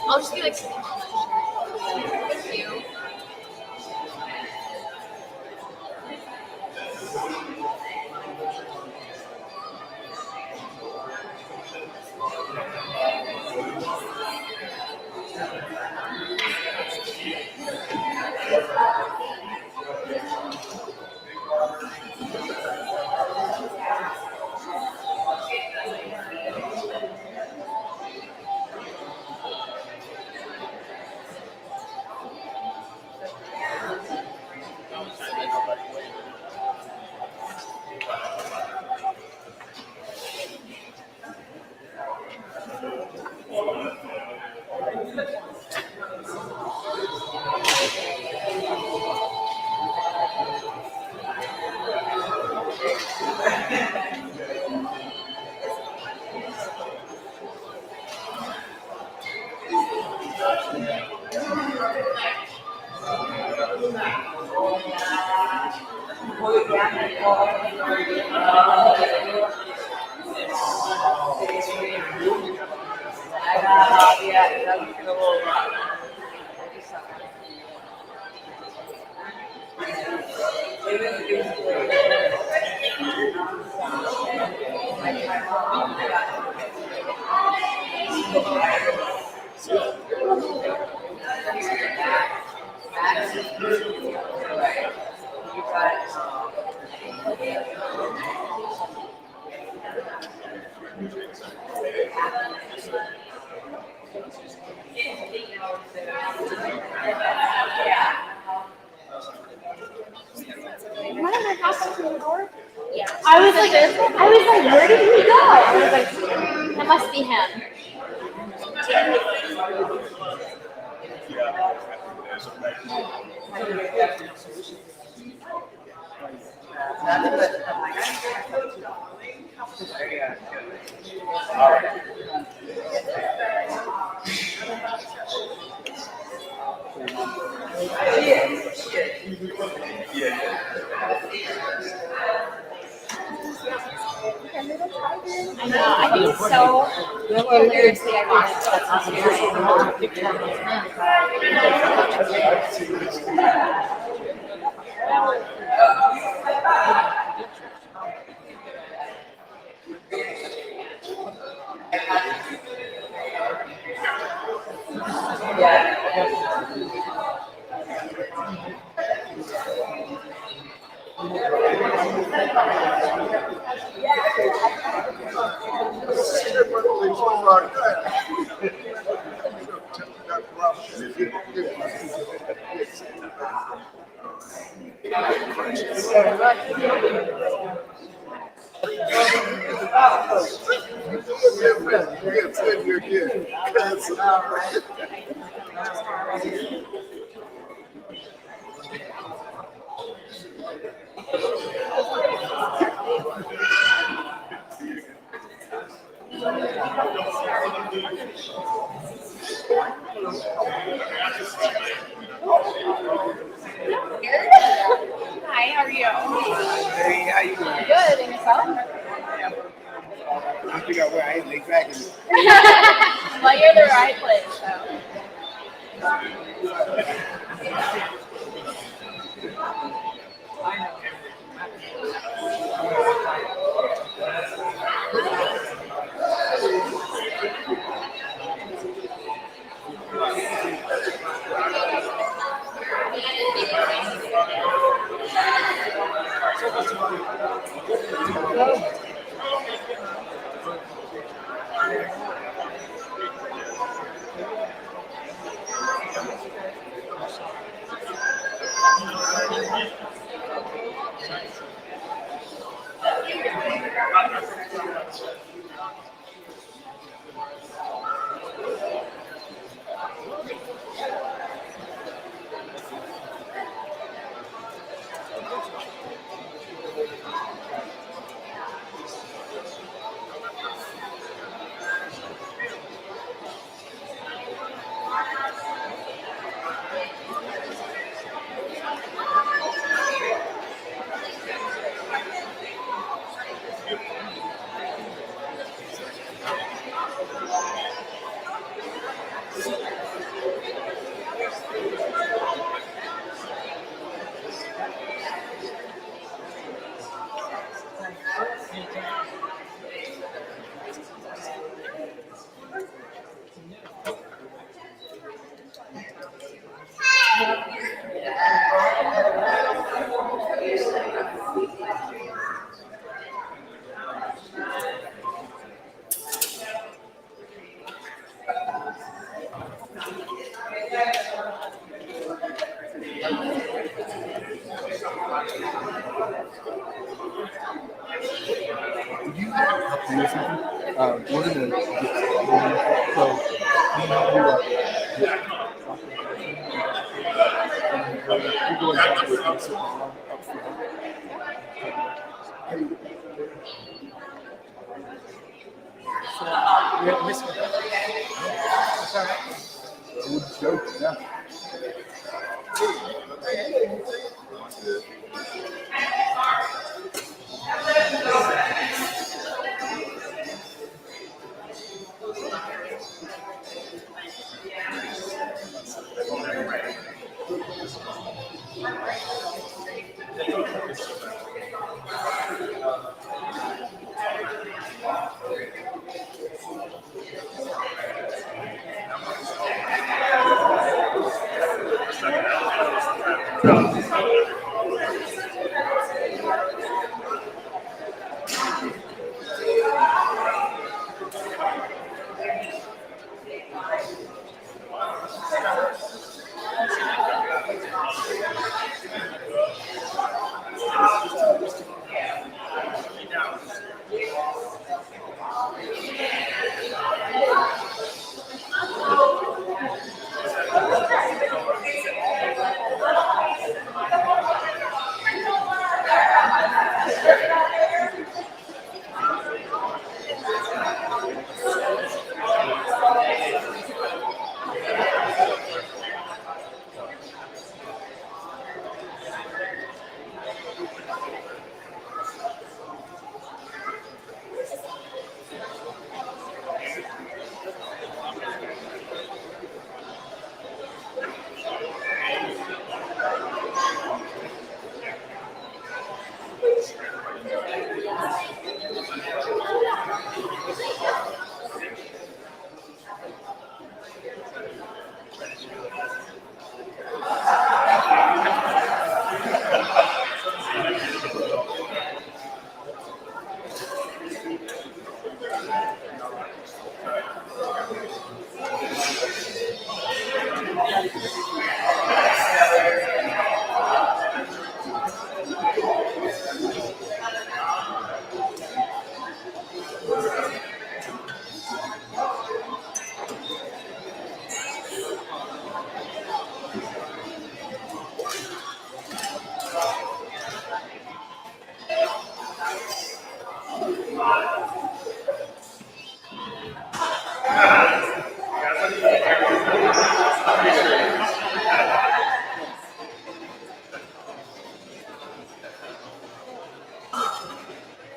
I'll just be like, thank you. I was like, where did he go? I was like, that must be him. I know. I think it's so hilariously ironic that Hi, how are you? Hey, how you doing? Good, and yourself? I figure out where I am exactly. Well, you're in the right place, so. Would you help me with something? We're gonna get so we we're going back to the concert now up front. Yeah, miss me. That's all right. We'll just go. Yeah.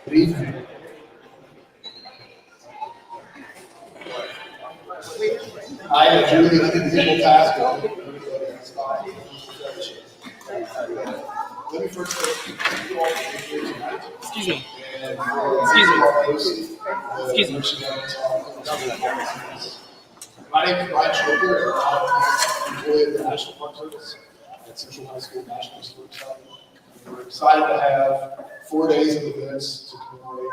Good evening. I have really an individual task of let me first Excuse me. Excuse me. My name is Brian Schroeder, and I'm an employee of the National Park Service at Central High School National Historic Site. We're excited to have 4 days of events to commemorate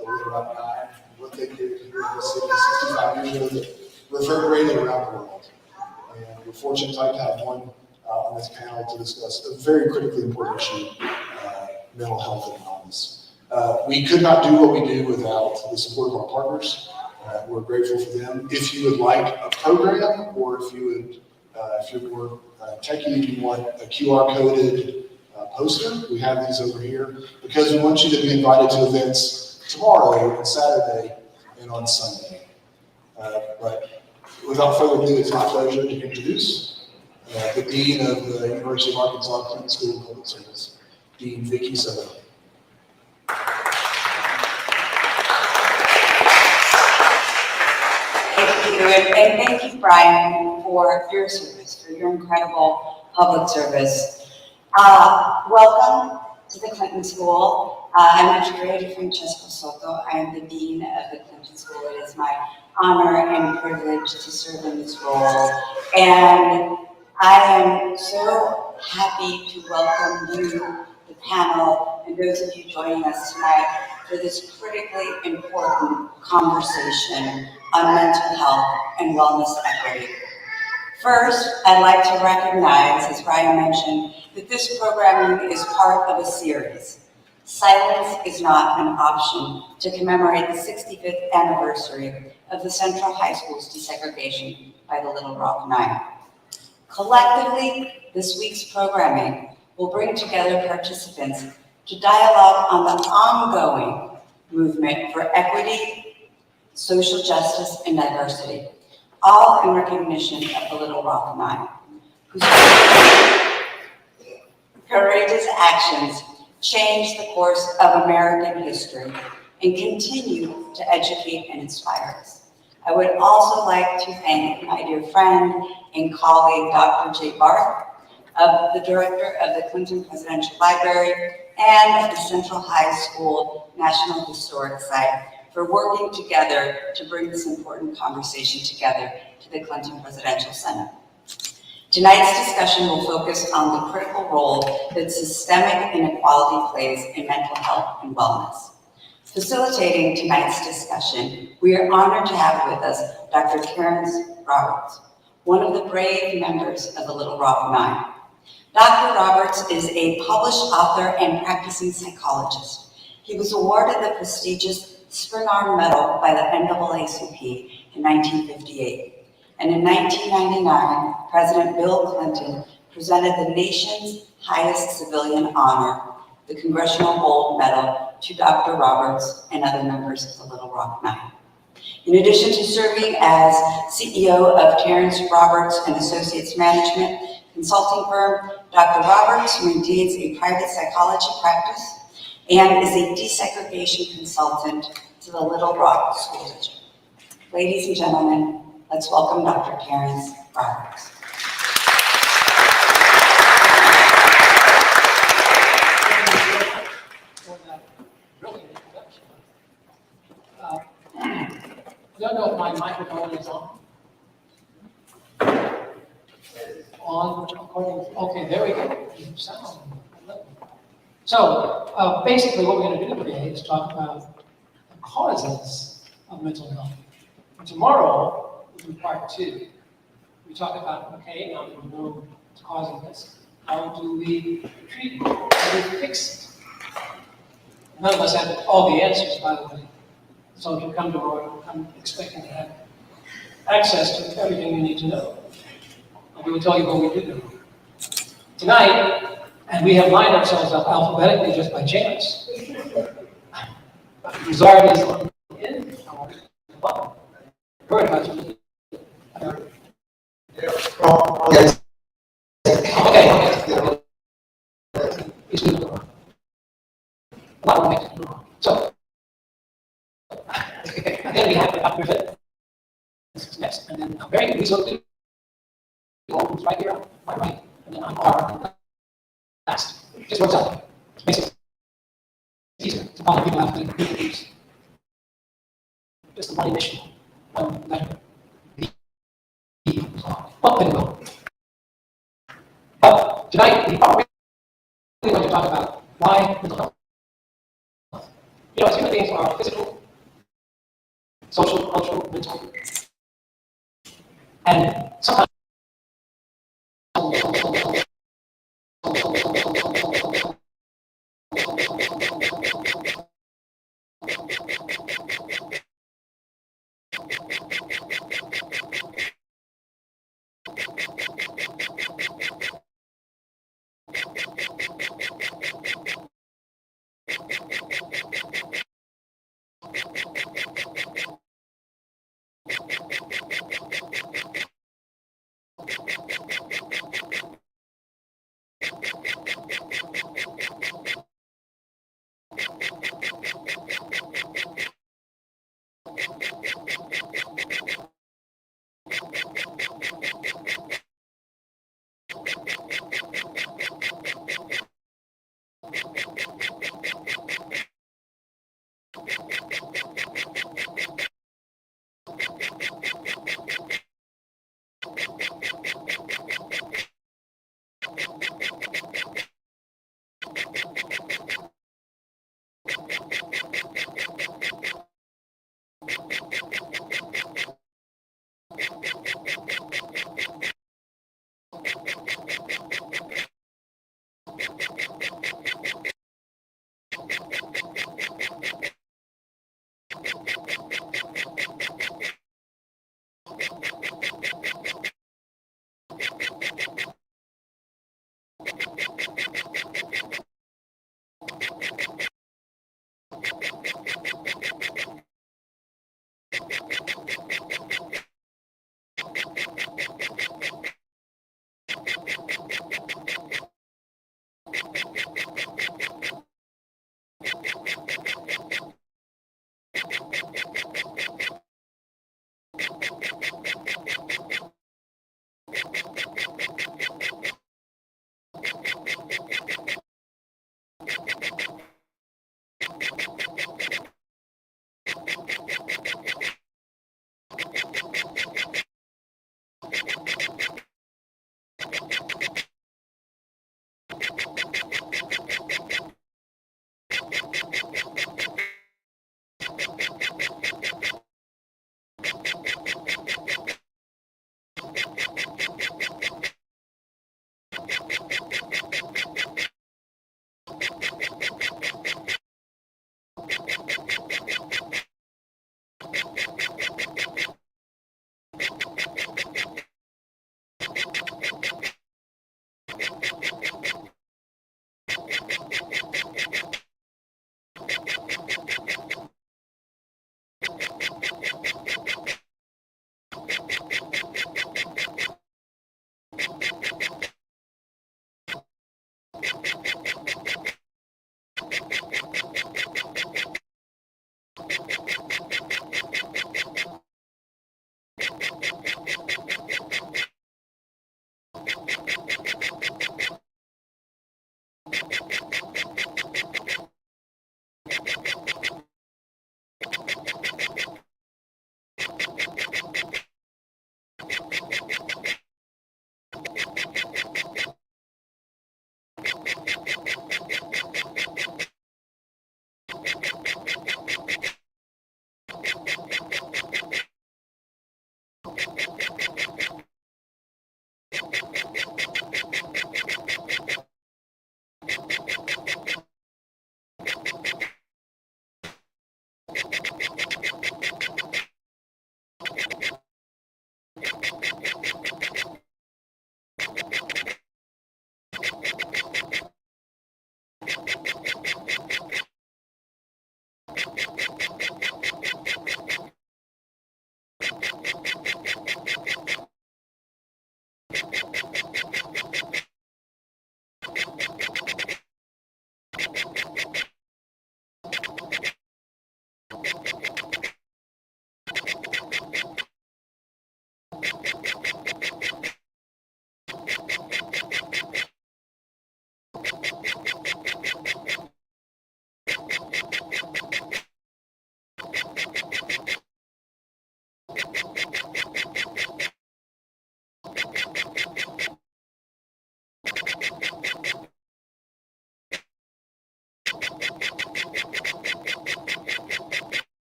the Lilleboe Nine, what they did here in the city 65 years ago that reverberated around the world. And we're fortunate to have one on this panel to discuss a very critically important issue, mental health and wellness. We could not do what we do without the support of our partners. We're grateful for them. If you would like a program, or if you would, if you're more techie and you want a QR coded poster, we have these over here because we want you to be invited to events tomorrow and Saturday and on Sunday. But without further ado, it's my pleasure to introduce the Dean of the University of Arkansas Clinton School of Public Service, Dean Vicki Soto. Thank you, and thank you, Brian, for your service, for your incredible public service. Welcome to the Clinton School. I'm Patricia Griffen Soto. I am the Dean of the Clinton School. It is my honor and privilege to serve in this role. And I am so happy to welcome you, the panel, and those of you joining us tonight for this critically important conversation on mental health and wellness equity. First, I'd like to recognize, as Brian mentioned, that this programming is part of a series. Silence is not an option to commemorate the 65th anniversary of the Central High School's desegregation by the Little Rock Nine. Collectively, this week's programming will bring together participants to dialogue on the ongoing movement for equity, social justice, and diversity, all in recognition of the Little Rock Nine, whose courageous actions changed the course of American history and continue to educate and inspire us. I would also like to thank my dear friend and colleague, Dr. Jay Barth, the director of the Clinton Presidential Library and the Central High School National Historic Site, for working together to bring this important conversation together to the Clinton Presidential Center. Tonight's discussion will focus on the critical role that systemic inequality plays in mental health and wellness. Facilitating tonight's discussion, we are honored to have with us Dr. Terrence, one of the brave members of the Little Rock Nine. Dr. Roberts is a published author and practicing psychologist. He was awarded the prestigious Spring Arm Medal by the NAACP in 1958. And in 1999, President Bill Clinton presented the nation's highest civilian honor, the Congressional Gold Medal, to Dr. Roberts and other members of the Little Rock Nine. In addition to serving as CEO of Terrence Roberts and Associates Management consulting firm, Dr. Roberts maintains a private psychology practice and is a desegregation consultant to the Little Rock School District. Ladies and gentlemen, let's welcome Dr. Terrence Roberts. I don't know if my microphone is on. Okay, there we go. Sound. So basically what we're going to do today is talk about the causes of mental health. And tomorrow, in part 2, we talk about, okay, now that we know what's causing this, how do we treat it? How do we fix it? None of us have all the answers, by the way. So if you come to our, I'm expecting to have access to everything you need to know. We will tell you what we do know. Tonight, and we have lined ourselves up alphabetically just by chance. Broussard is on the end. Very much. Okay. So, again, we have Dr. Griffen. This is next, and then very Liuzzo, who's right here on my right, and then I'm R last. Just works out. Makes it easier to follow people after the groups. Just one initial, one letter. Well, anyway. But tonight, we probably going to talk about why mental health. You know, as human beings are physical, social, cultural, mental, and sometimes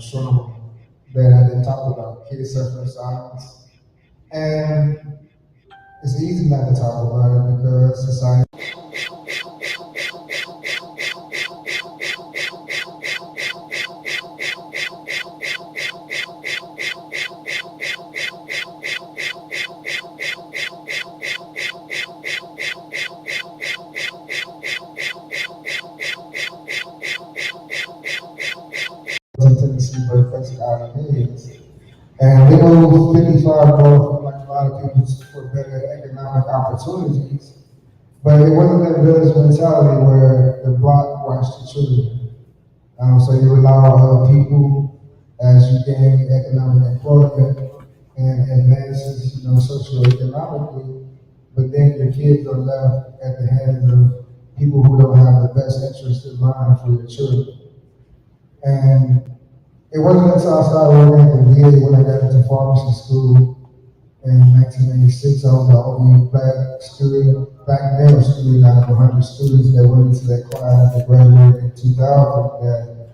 trauma that I didn't talk about, kids suffering silence. And it's easy not to talk about it because society. Tendency, but it affects our kids. And we know 55 growth, like a lot of people, for better economic opportunities. But it wasn't that village mentality where the block watched the children. So you rely on other people as you gain economic employment and advances, socioeconomically. But then your kids are left at the hands of people who don't have the best interest in mind for your children. And it wasn't until I started working at the VA when I got into pharmacy school in 1986. I was the only black male student out of 100 students that went into that class that graduated in 2000. That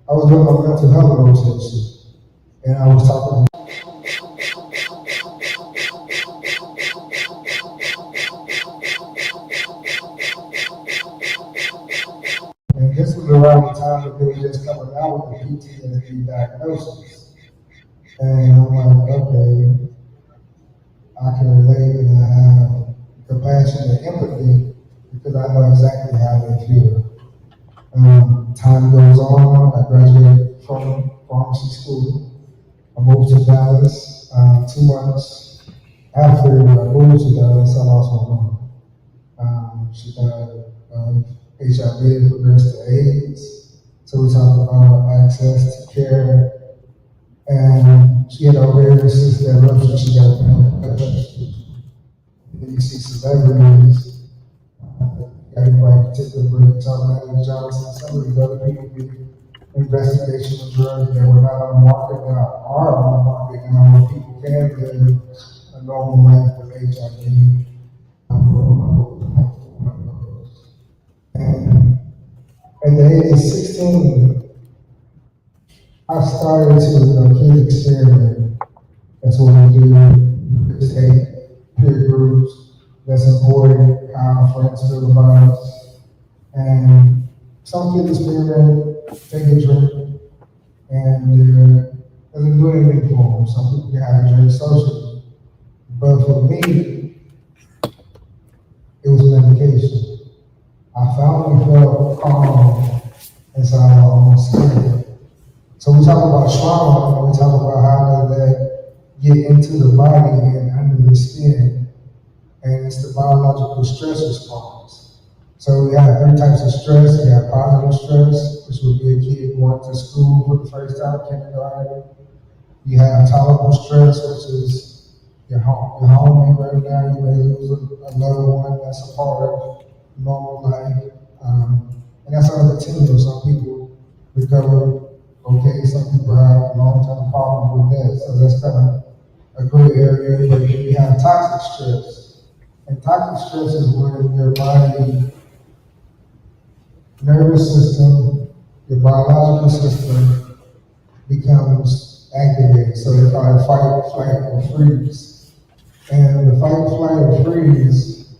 I was doing my mental health rotation, and I was talking. And this was around the time that they were just coming out with the PTSD diagnosis. And I'm like, okay, I can relate and I have compassion and empathy because I know exactly how they feel. Time goes on, I graduated from pharmacy school. I moved to Dallas. 2 months after I moved to Dallas, I lost my mom. She died of HIV and progressed to AIDS. So we talked about access to care. And she had ovarian cyst that ruptured. She got and you see celebrities, everybody in particular, Brittany Johnson, some of these other people did investigational drugs that were not on the market, that are on the market, and where people can live a normal life with HIV. And at the age of 16, I started to kids experiment. That's what we do. We take peer groups. That's important. How our friends feel about us. And some kids experiment, take a drink, and it doesn't do anything for them. Some people can have a drink socially. But for me, it was medication. I finally felt calm inside my own skin. So we talk about trauma, and we talk about how does that get into the body and under the skin, and it's the biological stress response. So we have 3 types of stress. We have positive stress, which would be a kid going to school for the first time, kindergarten. You have tolerable stress, which is your home right now. You may lose a loved one. That's a part of normal life, and that's on a continuum. Some people recover. Okay, some people have long-term problems with that, so that's kind of a gray area. But then you have toxic stress, and toxic stress is when your body, nervous system, your biological system becomes activated. So they call it fight, flight, or freeze. And the fight, flight, or freeze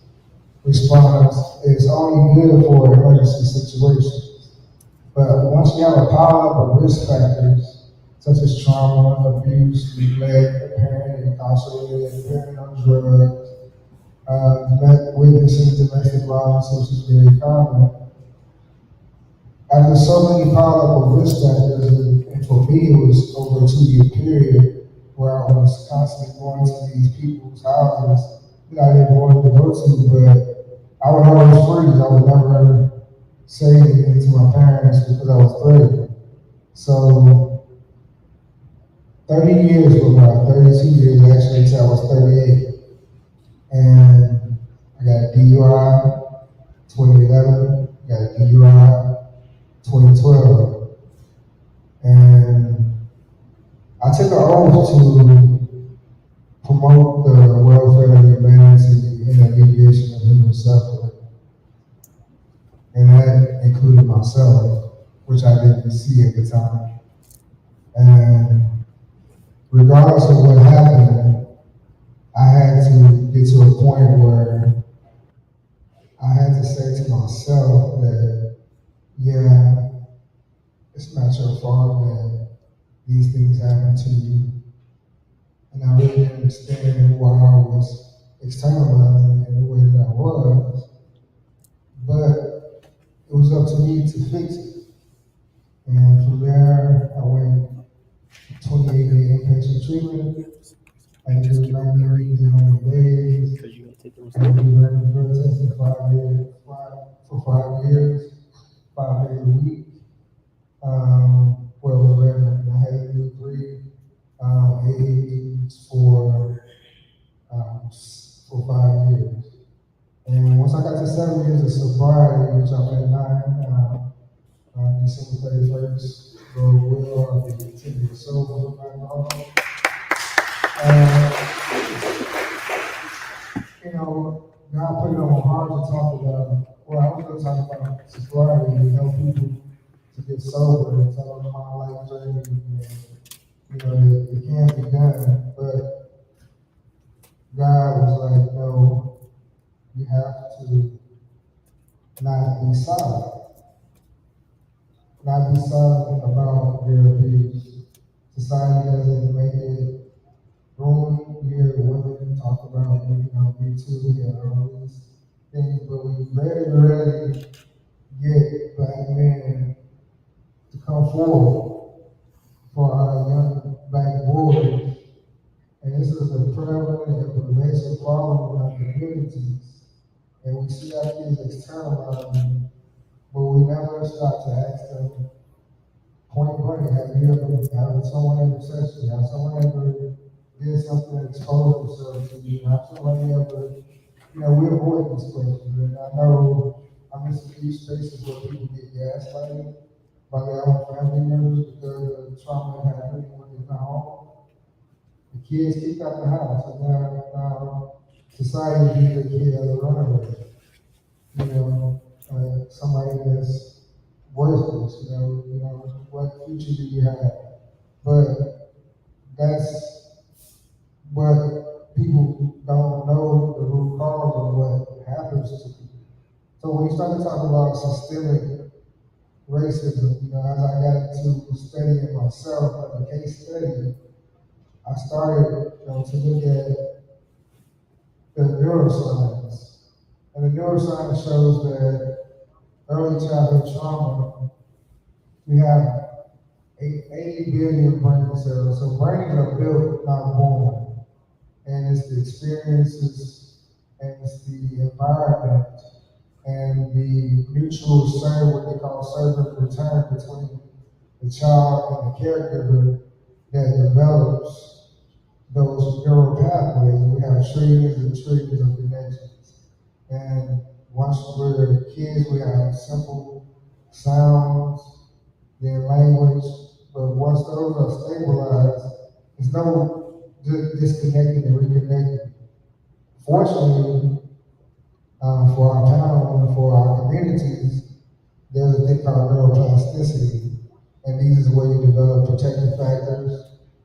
response is only good for emergency situations. But once you have a pile-up of risk factors, such as trauma, abuse, neglect, a parent incarcerated, a parent on drugs, witnessing domestic violence, which is very common. After so many pile-up of risk factors, and for me it was over a 2-year period where I was constantly going to these people's houses that I didn't want to go to, but I would always freeze. I would never say anything to my parents because I was threatened. So 30 years went by, 32 years actually until I was 38. And I got a DUI 2011, got a DUI 2012. And I took an oath to promote the welfare of humanity and alleviation of human suffering. And that included myself, which I didn't see at the time. And regardless of what happened, I had to get to a point where I had to say to myself that, yeah, it's not your fault that these things happen to you. And I really didn't understand why I was externalizing it the way that I was. But it was up to me to fix it. And from there, I went 28-day inpatient treatment. I did 90 readings in 90 days. Because you gotta take the I did random drug testing for 5 years, 5 days a week. Well, it was random. I had to do 3 AA meetings for 5 years. And once I got to 7 years of sobriety, which I'm at 9 now, December 31st, Lord will, I'll be 10 years sober from alcohol. You know, God put it on my heart to talk about, well, I was going to talk about sobriety and help people to get sober and tell them my life journey. And, you know, it can be done, but God was like, no, you have to not be silent. Not be silent about your abuse. Society doesn't make it room here. Women talk about, you know, Me Too and all these things, but we rarely get black men to come forward for our young black boys. And this is a prevalent and pervasive problem in our communities. And we see our kids externalizing, but we never stop to ask them, point blank, have someone ever touched you? Have someone ever did something that exposed themselves to you? Have somebody ever, you know, we avoid these questions. And I know I'm in some huge spaces where people get gaslighted by their own family members because of the trauma that happened when they come home. The kids kicked out the house, and now society views the kid as a runaway. You know, somebody that's worthless. You know, what future do you have? But that's what people don't know the root cause of what happens to people. So when you start to talk about systemic racism, you know, as I got into studying myself, like a case study, I started, you know, to look at the neuroscience. And the neuroscience shows that early childhood trauma, we have 80 billion brain cells. So brains are built, not born. And it's the experiences, and it's the environment, and the mutual what they call servant return between the child and the caregiver that develops those neural pathways. We have trillions and trillions of connections. And once we're kids, we have simple sounds, then language, but once those are stabilized, there's no disconnecting and reconnecting. Fortunately, for our town and for our communities, there's a thing called neuroplasticity, and these is where you develop protective factors,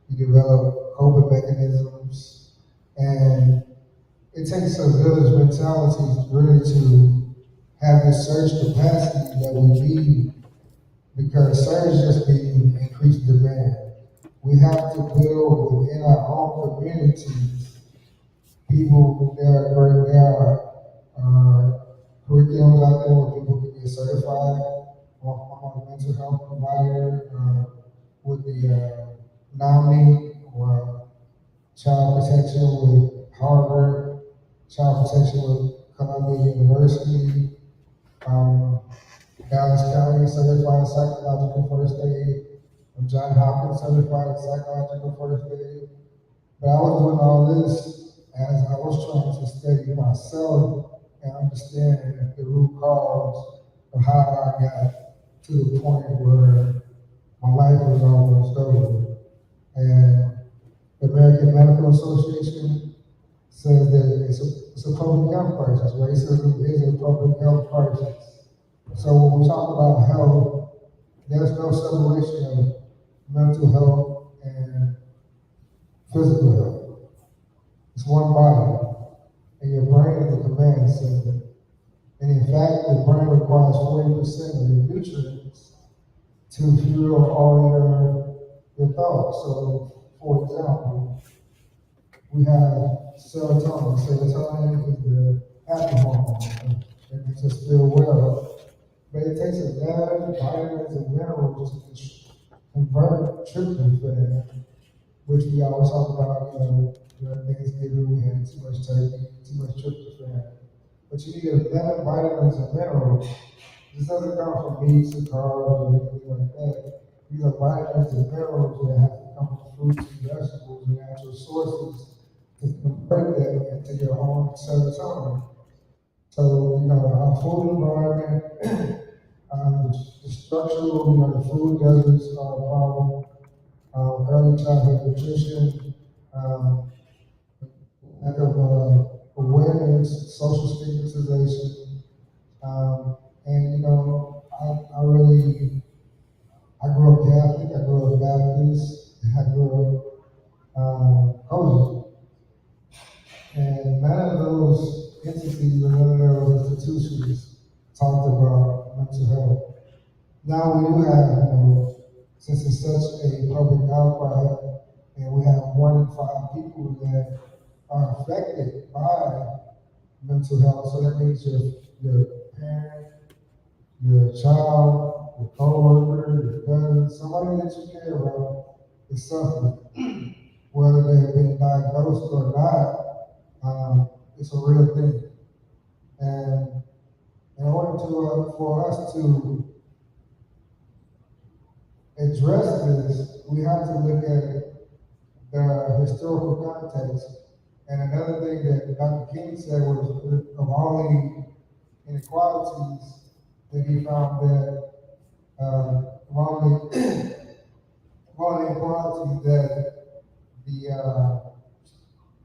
you develop coping mechanisms, and it takes a village mentality really to have this surge capacity that we need, because surge just means increased demand. We have to build within our own communities people. There are curriculums out there where people can get certified. I'm a mental health provider with the NAMI, or child protection with Harvard, child protection with Columbia University, Dallas County certified psychological first aid, John Hopkins certified psychological first aid. But I was doing all this as I was trying to study myself and understand the root cause of how I got to the point where my life was almost over. And the American Medical Association says that it's a public health crisis. Racism is a public health crisis. So when we talk about health, there's no separation of mental health and physical health. It's one body, and your brain is the command center. And in fact, the brain requires 40% of your nutrients to fuel all your thoughts. So, for example, we have serotonin. Serotonin is the happy hormone that makes us feel well. But it takes 11 vitamins and minerals to convert tryptophan, which we always talk about, Thanksgiving, we had too much turkey, too much tryptophan. But you need 11 vitamins and minerals. This doesn't come from meats and carbs or anything like that. These are vitamins and minerals that have to come from fruits and vegetables and natural sources to convert that into your own serotonin. So, our food environment, the structural, the food deserts are a problem. Early childhood nutrition, lack of awareness, social stigmatization, and I grew up Catholic, I grew up Baptist, I grew up Kojic. And none of those entities or none of those institutions talked about mental health. Now we do have, since it's such a public outcry, and we have 1 in 5 people that are affected by mental health. So that means your parent, your child, your coworker, your cousin, somebody that you care about is suffering. Whether they have been diagnosed or not, it's a real thing. And in order for us to address this, we have to look at the historical context. And another thing that Dr. King said was, of all the inequalities, that he found that of all the inequalities, that the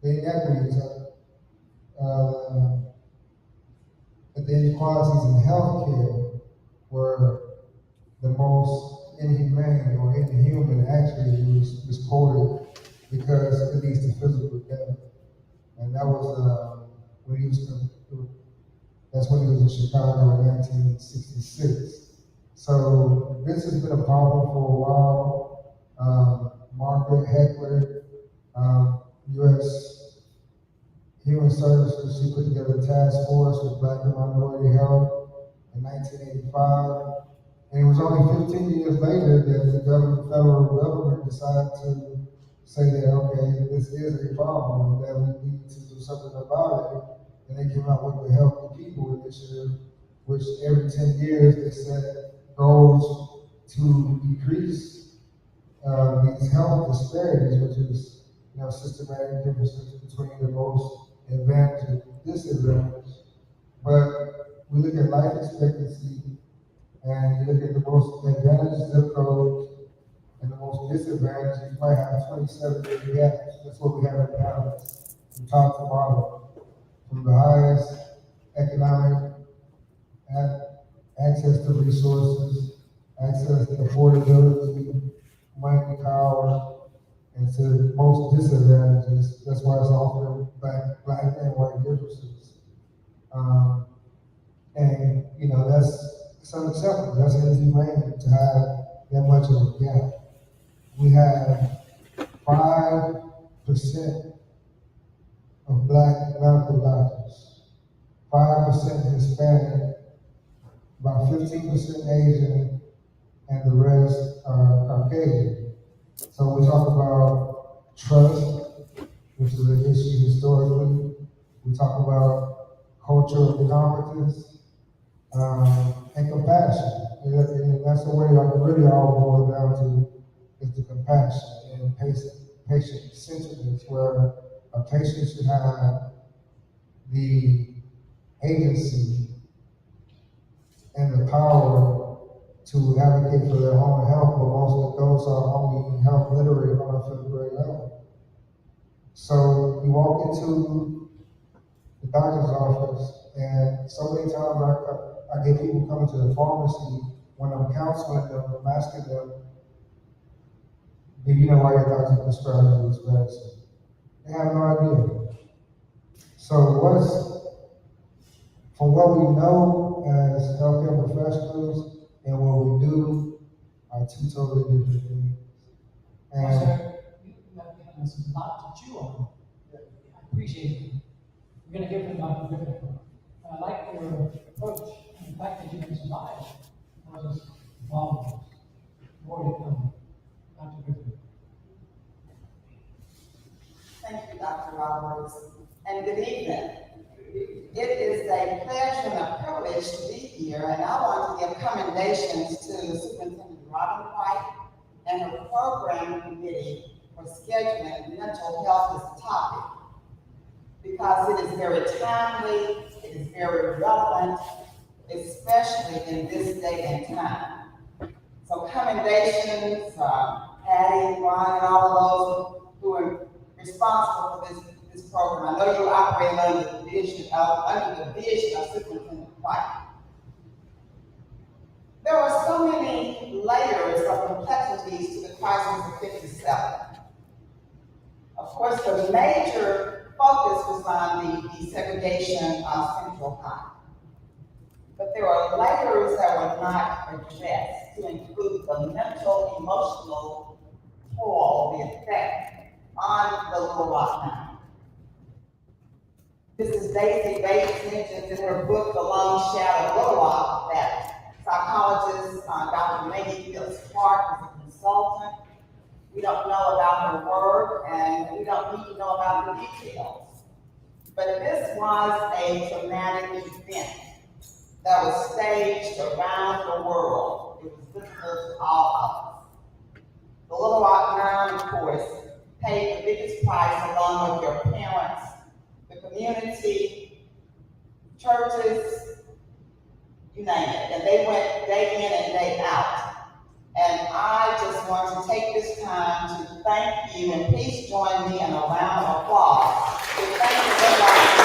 inequities, that the inequalities in healthcare were the most inhumane or inhuman. Actually, was quoted because it leads to physical death. And that was when he was, that's when he was in Chicago in 1966. So this has been a problem for a while. Margaret Heckler, U.S. Human Services, she put together a task force with Black and minority health in 1985. And it was only 15 years later that the federal government decided to say that, okay, this is a problem and that we need to do something about it. And they came out with the Healthy People Initiative, which every 10 years they set goals to decrease these health disparities, which is systematic differences between the most advantaged and disadvantaged. But we look at life expectancy, and you look at the most advantaged zip codes and the most disadvantaged, you might have 27-year gaps. That's what we have in balance, from top to bottom. From the highest economic access to resources, access to affordability, money, power, and to the most disadvantages. That's why it's often black and white differences. And it's unacceptable. That's inhumane to have that much of a gap. We have 5% of Black medical doctors, 5% Hispanic, about 15% Asian, and the rest are Caucasian. So we talk about trust, which is an issue historically. We talk about cultural competence, and compassion. And that's the way really all boils down to, is the compassion and patient centeredness, where a patient should have the agency and the power to advocate for their own health, but most adults are only health literate on a fifth grade level. So you walk into the doctor's office, and so many times I get people coming to the pharmacy when I'm counseling them, I'm asking them, if you know why your doctor prescribes you this medicine. They have no idea. So from what we know as healthcare professionals and what we do are two totally different things. And Sir, you have given us a lot to chew on. I appreciate it. We're going to hear from Dr. Griffen. And I like your approach and the fact that you can survive those volumes. More to come. Dr. Griffen. Thank you, Dr. Roberts, and good evening. It is a pleasure and a privilege to be here, and I want to give commendations to Superintendent Robin White and her program committee for scheduling mental health as a topic, because it is very timely, it is very relevant, especially in this day and time. So commendations, Patty, Ron, and all of those who are responsible for this program. I know you operate under the vision of Superintendent White. There are so many layers of complexities to the crisis of 57. Of course, the major focus was on the desegregation of Central High. But there are layers that were not addressed to include the mental, emotional toll, the effect on the Little Rock now. This is Daisy Bates mentions in her book, The Long Shadow of Little Rock, that psychologist Dr. Maggie Phillips Clark is a consultant. We don't know about her work, and we don't need to know about the details. But this was a traumatic event that was staged around the world. It was visible to all of us. The Little Rock Nine, of course, paid the biggest price along with your parents, the community, churches, you name it. And they went day in and day out. And I just want to take this time to thank you, and please join me in a round of applause to thank the Little Rock.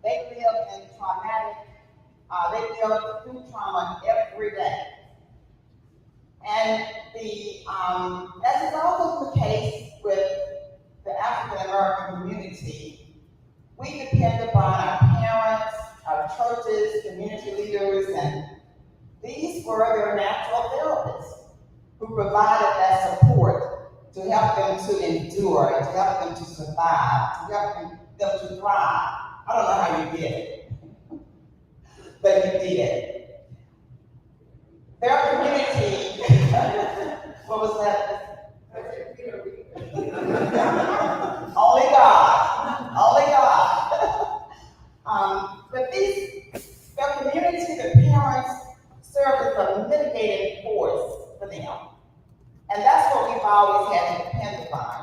They live in traumatic, they live through trauma every day. And as is also the case with the African American community, we depend upon our parents, our churches, community leaders, and these were their natural therapists who provided that support to help them to endure, to help them to survive, to help them to thrive. I don't know how you did it, but you did. Their community, what was that? Only God. But their community, the parents, served as a mitigating force for them. And that's what we've always had to depend upon,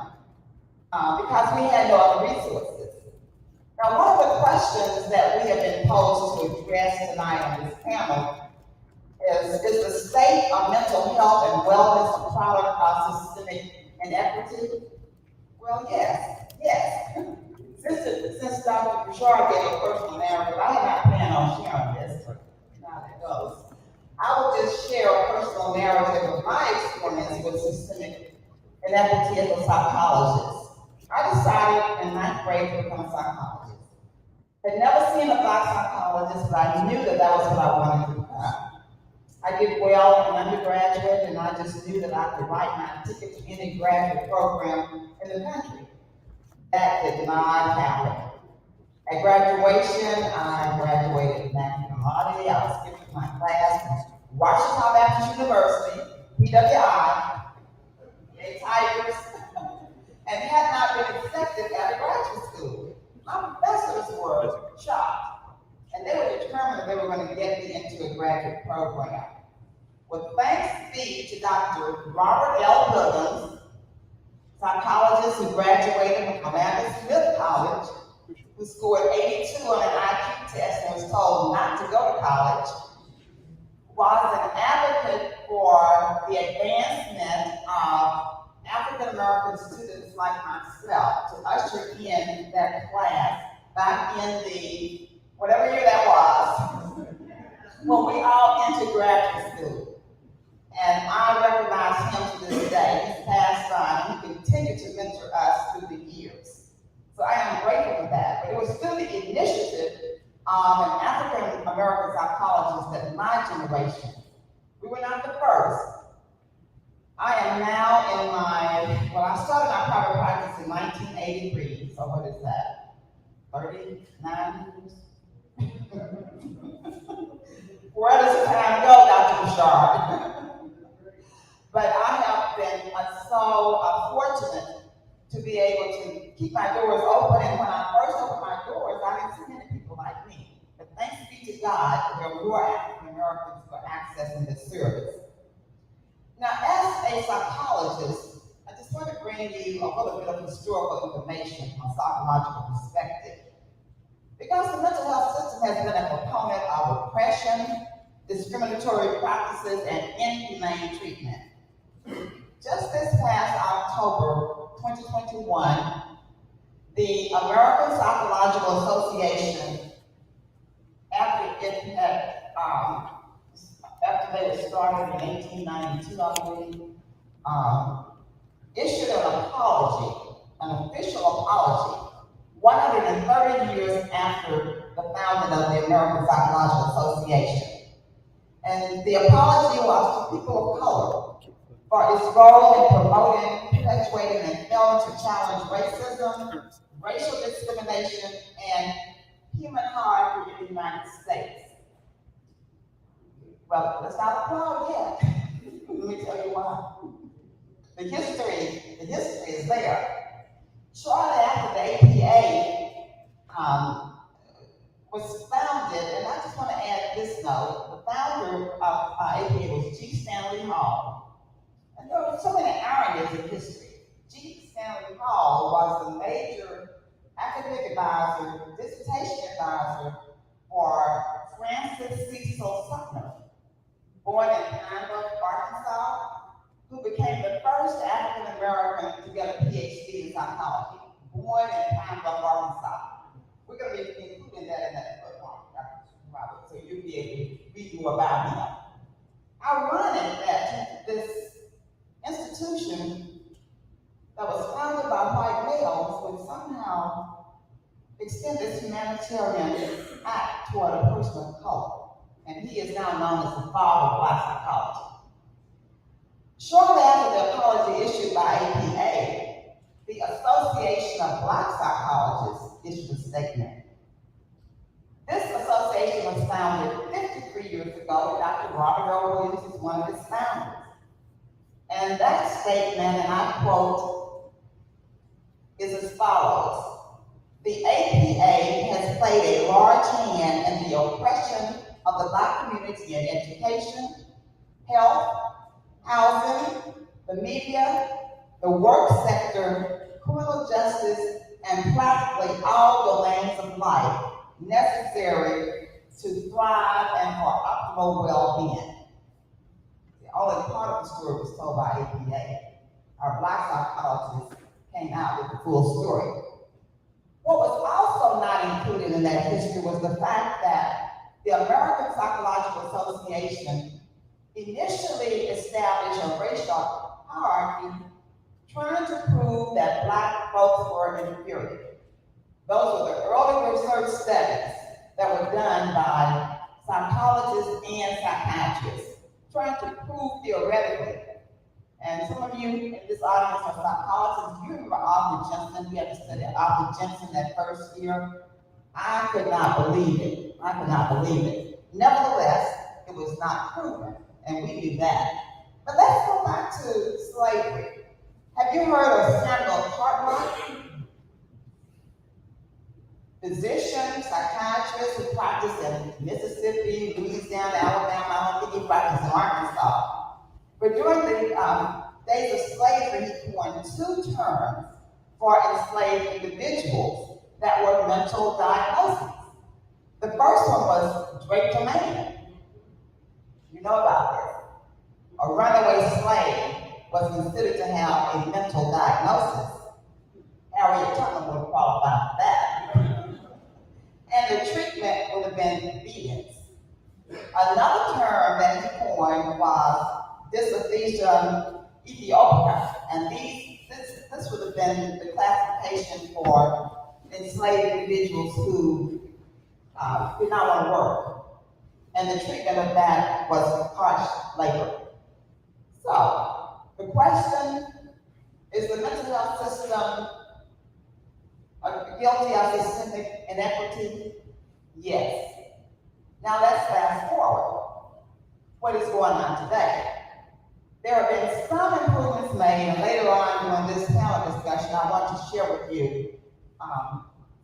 because we had no other resources. Now, one of the questions that we have been posed to address tonight on this panel is the state of mental health and wellness a product of systemic inequity? Well, yes. Since Dr. Broussard gave a personal narrative, I had not planned on sharing this, but now it goes. I will just share a personal narrative of my experience with systemic inequity as a psychologist. I decided in ninth grade to become a psychologist. I'd never seen a black psychologist, but I knew that was what I wanted to become. I did well in undergraduate, and I just knew that I could write my ticket to any graduate program in the country. That did not happen. At graduation, I graduated magna cum laude. I skipped my class from Washington Baptist University, PWI, the Tigers, and had not been accepted at a graduate school. My professors were shocked, and they were determined that they were going to get me into a graduate program. Well, thanks be to Dr. Robert L. Williams, psychologist who graduated from Amanda Smith College, who scored 82 on an IQ test and was told not to go to college, was an advocate for the advancement of African American students like myself to usher in that class back in the, whatever year that was, when we all entered graduate school. And I recognize him to this day. He's passed on. He continued to mentor us through the years. So I am grateful for that. But it was still the initiative of an African American psychologist that my generation, we were not the first. I am now in my, well, I started my private practice in 1983. So what is that? 39 years? Where does time go, Dr. Broussard? But I have been so fortunate to be able to keep my doors open. And when I first opened my doors, I didn't see many people like me. But thanks be to God, there are more African Americans who are accessing this service. Now, as a psychologist, I just want to bring you a little bit of historical information from a psychological perspective. Because the mental health system has been a component of oppression, discriminatory practices, and inhumane treatment. Just this past October 2021, the American Psychological Association, after they were started in 1892, I believe, issued an apology, an official apology, 130 years after the founding of the American Psychological Association. And the apology was to people of color for its role in promoting, perpetuating, and failing to challenge racism, racial discrimination, and human harm in the United States. Well, let's not applaud yet. Let me tell you why. The history is there. Shortly after the APA was founded, and I just want to add this note, the founder of APA was G. Stanley Hall. And there were so many ironies in history. G. Stanley Hall was the major academic advisor, dissertation advisor for Francis Cecil Sumner, born in Pineville, Arkansas, who became the first African American to get a PhD in psychology, born in Pineville, Arkansas. We're going to be including that in that book, Robert, so you'll be able to read more about him. Ironic that this institution that was founded by white males would somehow extend this humanitarian act toward a person of color. And he is now known as the father of Black psychology. Shortly after the apology issued by APA, the Association of Black Psychologists issued a statement. This association was founded 53 years ago. Dr. Robert O. Williams is one of its founders. And that statement, and I quote, is as follows. The APA has played a large hand in the oppression of the Black community in education, health, housing, the media, the work sector, criminal justice, and practically all domains of life necessary to thrive and for optimal well-being. Only part of the story was told by APA. Our Black psychologists came out with the full story. What was also not included in that history was the fact that the American Psychological Association initially established a racial hierarchy trying to prove that Black folks were inferior. Those were the early research studies that were done by psychologists and psychiatrists, trying to prove theoretically. And some of you in this audience are psychologists. You remember Arthur Jensen? We had to study Arthur Jensen that first year. I could not believe it. I could not believe it. Nevertheless, it was not proven, and we knew that. But let's go back to slavery. Have you heard of Samuel Cartwright? Physician, psychiatrist who practiced in Mississippi, Louisiana, Alabama. I don't think he practiced in Arkansas. But during the days of slavery, he coined two terms for enslaved individuals that were mental diagnoses. The first one was drapetomania. You know about this. A runaway slave was considered to have a mental diagnosis. Harriet Tubman would qualify for that. been beatings. Another term that he coined was disaffection Ethiopia, and this would have been the classification for enslaved individuals who did not want to work, and the treatment of that was harsh labor. So, the question is the mental health system guilty of systemic inequity? Yes. Now let's fast forward. What is going on today? There have been some improvements made, and later on during this panel discussion, I want to share with you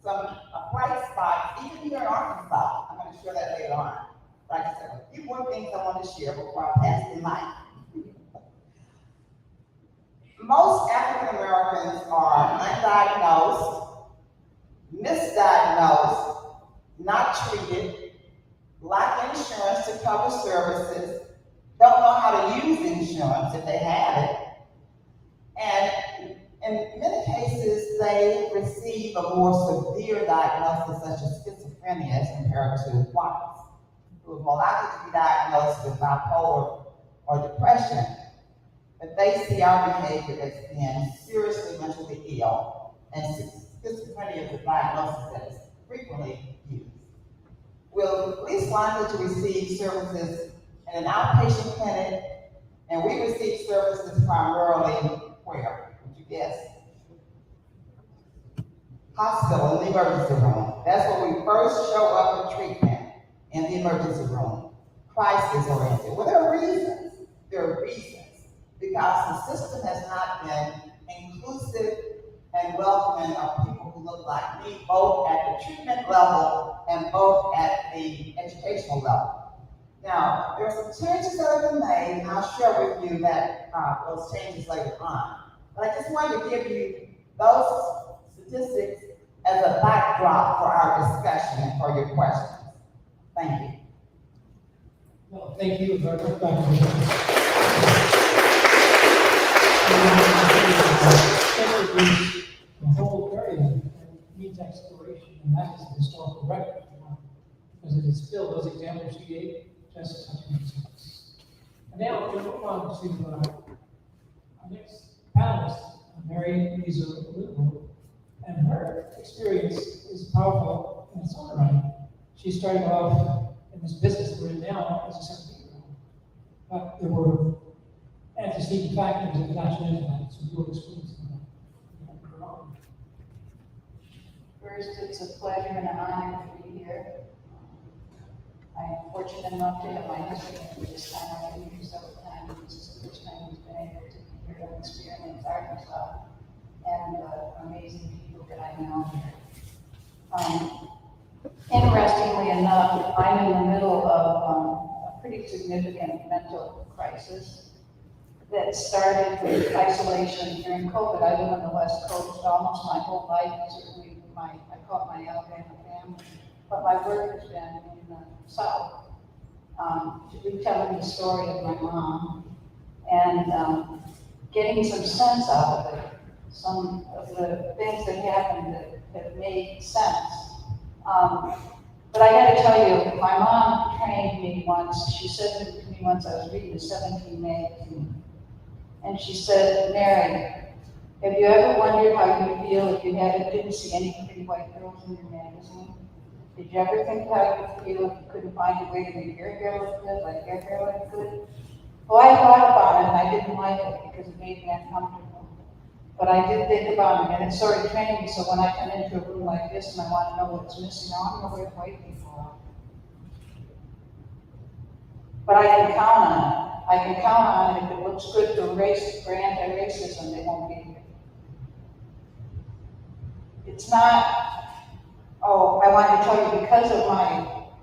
some bright spots, even here in Arkansas. I'm going to share that later on. Like I said, a few more things I want to share before I pass the mic. Most African Americans are undiagnosed, misdiagnosed, not treated, lack insurance to cover services, don't know how to use insurance if they have it, and in many cases they receive a more severe diagnosis such as schizophrenia as compared to whites who are more likely to be diagnosed with bipolar or depression. But they see our behavior as being seriously mentally ill, and schizophrenia is a diagnosis that is frequently used. We're least likely to receive services in an outpatient clinic, and we receive services primarily where? Would you guess? Hospital, in the emergency room. That's where we first show up for treatment, in the emergency room. Crisis oriented. Well, there are reasons. Because the system has not been inclusive and welcoming of people who look like me, both at the treatment level and both at the educational level. Now, there are some changes that have been made, and I'll share with you that those changes later on. But I just wanted to give you those statistics as a backdrop for our discussion and for your questions. Thank you. Well, thank you very much, Dr. Griffen. The whole area needs exploration, and that is the historical record. Because it is still those examples you gave, just touching the surface. And now we'll move on to our next panelist, Mary Liuzzo, and her experience is powerful in its own right. She started off in this business we're in now as a 17-year-old, but there were antecedent factors that got you into that, so you'll experience that. First, it's a pleasure and an honor to be here. I'm fortunate enough to have my husband for this time. I've been here several times. This is the first time he's been able to be here and experience Arkansas and amazing people that I know here. Interestingly enough, I'm in the middle of a pretty significant mental crisis that started with isolation during COVID. I live on the West Coast almost my whole life. Certainly, I call it my Alabama family, but my work has been in the South. Retelling the story of my mom and getting some sense out of it, some of the things that happened that have made sense. But I got to tell you, my mom trained me once. She said to me once, I was reading the 17 magazine, and she said, "Mary, have you ever wondered how you would feel if you didn't see any pretty white girls in your magazine? Did you ever think how you would feel if you couldn't find a way to make your hair look good, like your hair looked good?" Well, I thought about it, and I didn't like it because it made me uncomfortable. But I did think about it, and it sort of trained me, so when I come into a room like this and I want to know what's missing, I want to know where the white people are. But I can count on it. I can count on it. If it looks good for anti-racism, they won't be here. It's not, oh, I want to tell you, because of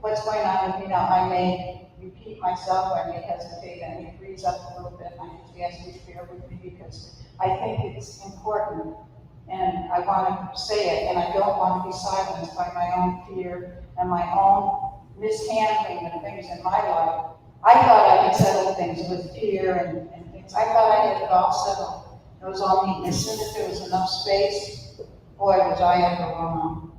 what's going on with me now, I may repeat myself, I may hesitate, I may freeze up a little bit, and I just ask you to bear with me because I think it's important, and I want to say it, and I don't want to be silenced by my own fear and my own mishandling of things in my life. I thought I could settle things with fear and things. I thought I had it all settled. It was all neat. As soon as there was enough space, boy, was I ever wrong.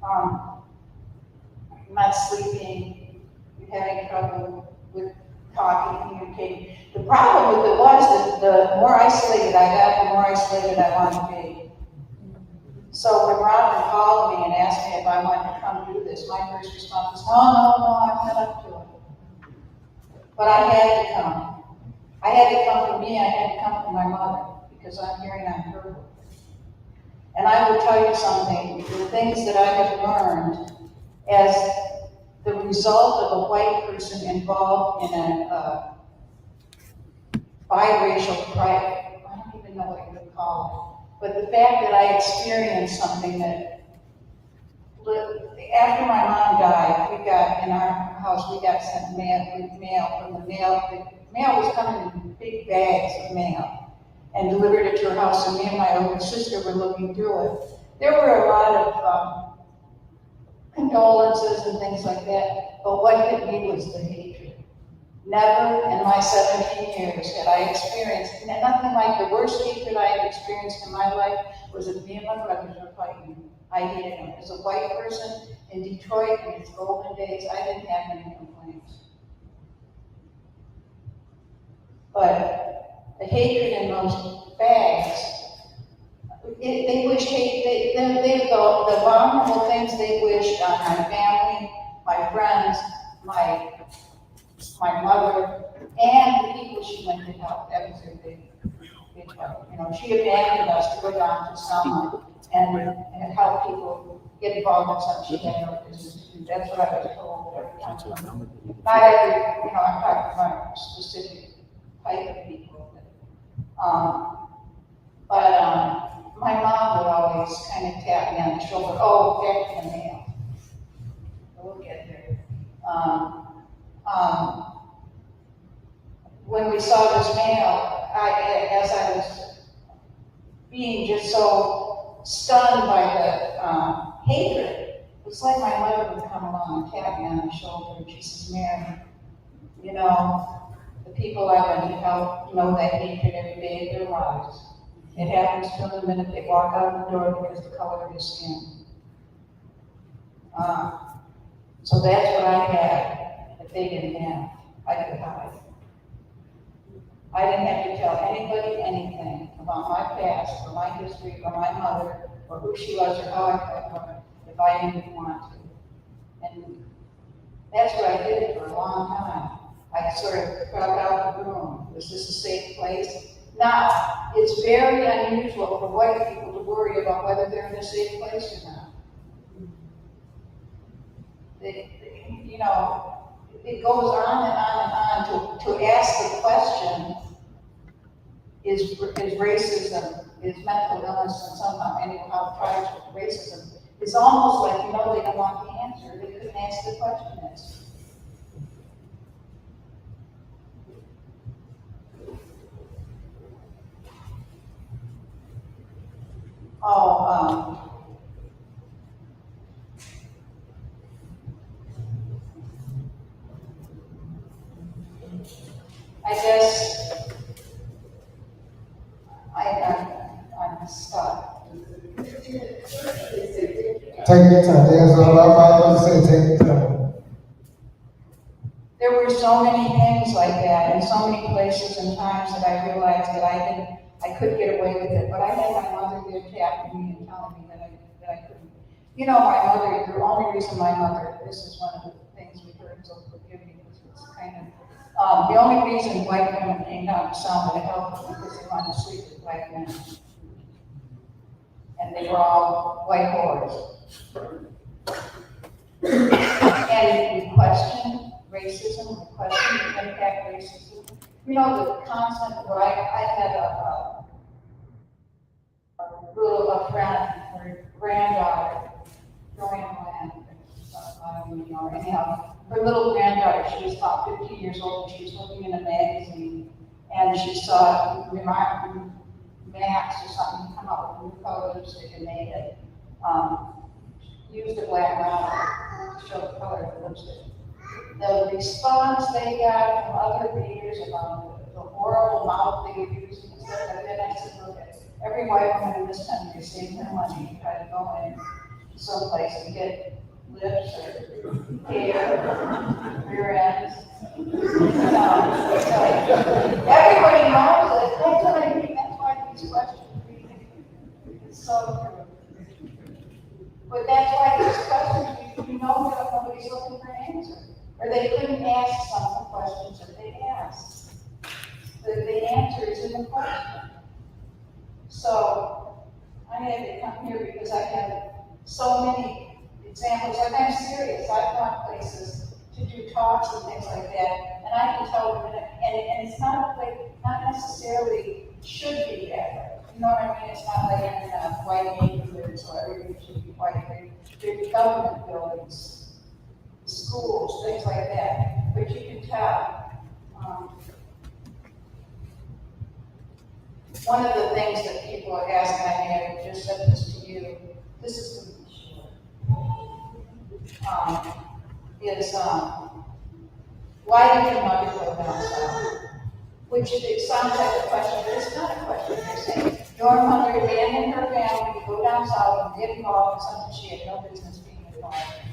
I'm not sleeping, you're having trouble with talking, communicating. The problem with it was that the more isolated I got, the more isolated I wanted to be. So when Robin called me and asked me if I wanted to come do this, my first response was, no, I'm not up to it. But I had to come. I had to come for me, I had to come for my mother, because I'm hearing on her book. And I will tell you something, the things that I have learned as the result of a white person involved in a biracial pride, I don't even know what you would call it, but the fact that I experienced something that, after my mom died, we got, in our house, we got sent mail from the mail. The mail was coming in big bags of mail and delivered it to her house, and me and my older sister were looking through it. There were a lot of condolences and things like that, but what hit me was the hatred. Never in my 17 years had I experienced, nothing like the worst hatred I had experienced in my life was that me and my brothers were fighting. I hated them. As a white person in Detroit in its golden days, I didn't have any complaints. But the hatred in those bags, they wished hate, the abominable things they wished on my family, my friends, my mother, and the people she went to help. That was their big help. You know, she abandoned us to go down to Selma and help people get involved in something she had no business to do. That's what I was told every time. Not every, I'm talking about a specific type of people. My mom would always kind of tap me on the shoulder, oh, back to the mail. We'll get there. When we saw this mail, as I was being just so stunned by the hatred, it was like my mother would come along and tap me on the shoulder, and she says, Mary, the people I went to help know that hatred every day of their lives. It happens to them the minute they walk out the door because of the color of their skin. So that's what I had that they didn't have. I could hide. I didn't have to tell anybody anything about my past, or my history, or my mother, or who she was, or how I felt her, if I didn't want to. And that's what I did for a long time. I sort of crept out the room. Was this a safe place? Now, it's very unusual for white people to worry about whether they're in a safe place or not. It goes on and on and on to ask the question, is racism, is mental illness, and somehow anyhow tries with racism, it's almost like, they don't want the answer. They couldn't ask the question. I guess I'm stuck. Take your time. There's a lot of others to say, take your time. There were so many things like that, and so many places and times that I realized that I could get away with it, but I had my mother there tapping me and telling me that I couldn't. My mother, the only reason my mother, this is one of the things we heard, so forgive me, because it's kind of, the only reason white women came down to Selma to help was because they wanted to sleep with white men. And they were all white whores. And we questioned racism, we questioned the impact of racism. The constant, I had a friend, her granddaughter, growing land, anyhow, her little granddaughter, she was about 50 years old, and she was looking in a magazine, and she saw Max or something come up with a new color lipstick, and they had used a black model to show the color of the lipstick. The response they got from other readers about the horrible mouth they were using and stuff like that, I said, look, every white woman in this country is saving their money to try to go in someplace and get lips or hair, rear ends. Everybody knows it. That's what I mean. That's why these questions it's so true. But that's why these questions, you know that nobody's looking for an answer. Or they couldn't ask some of the questions that they asked. The answer is in the question. So I had to come here because I have so many examples. Like I'm serious. I've gone places to do talks and things like that, and I can tell them, and it's not like not necessarily should be that way. You know what I mean? It's not like in white neighborhoods or everything should be white. There's government buildings, schools, things like that. But you can tell. One of the things that people are asking, I may have just said this to you. This is the is why did your mother go down south? Which it sounds like a question, but it's not a question. They're saying your mother abandoned her family to go down south and get involved in something she had no business being involved in.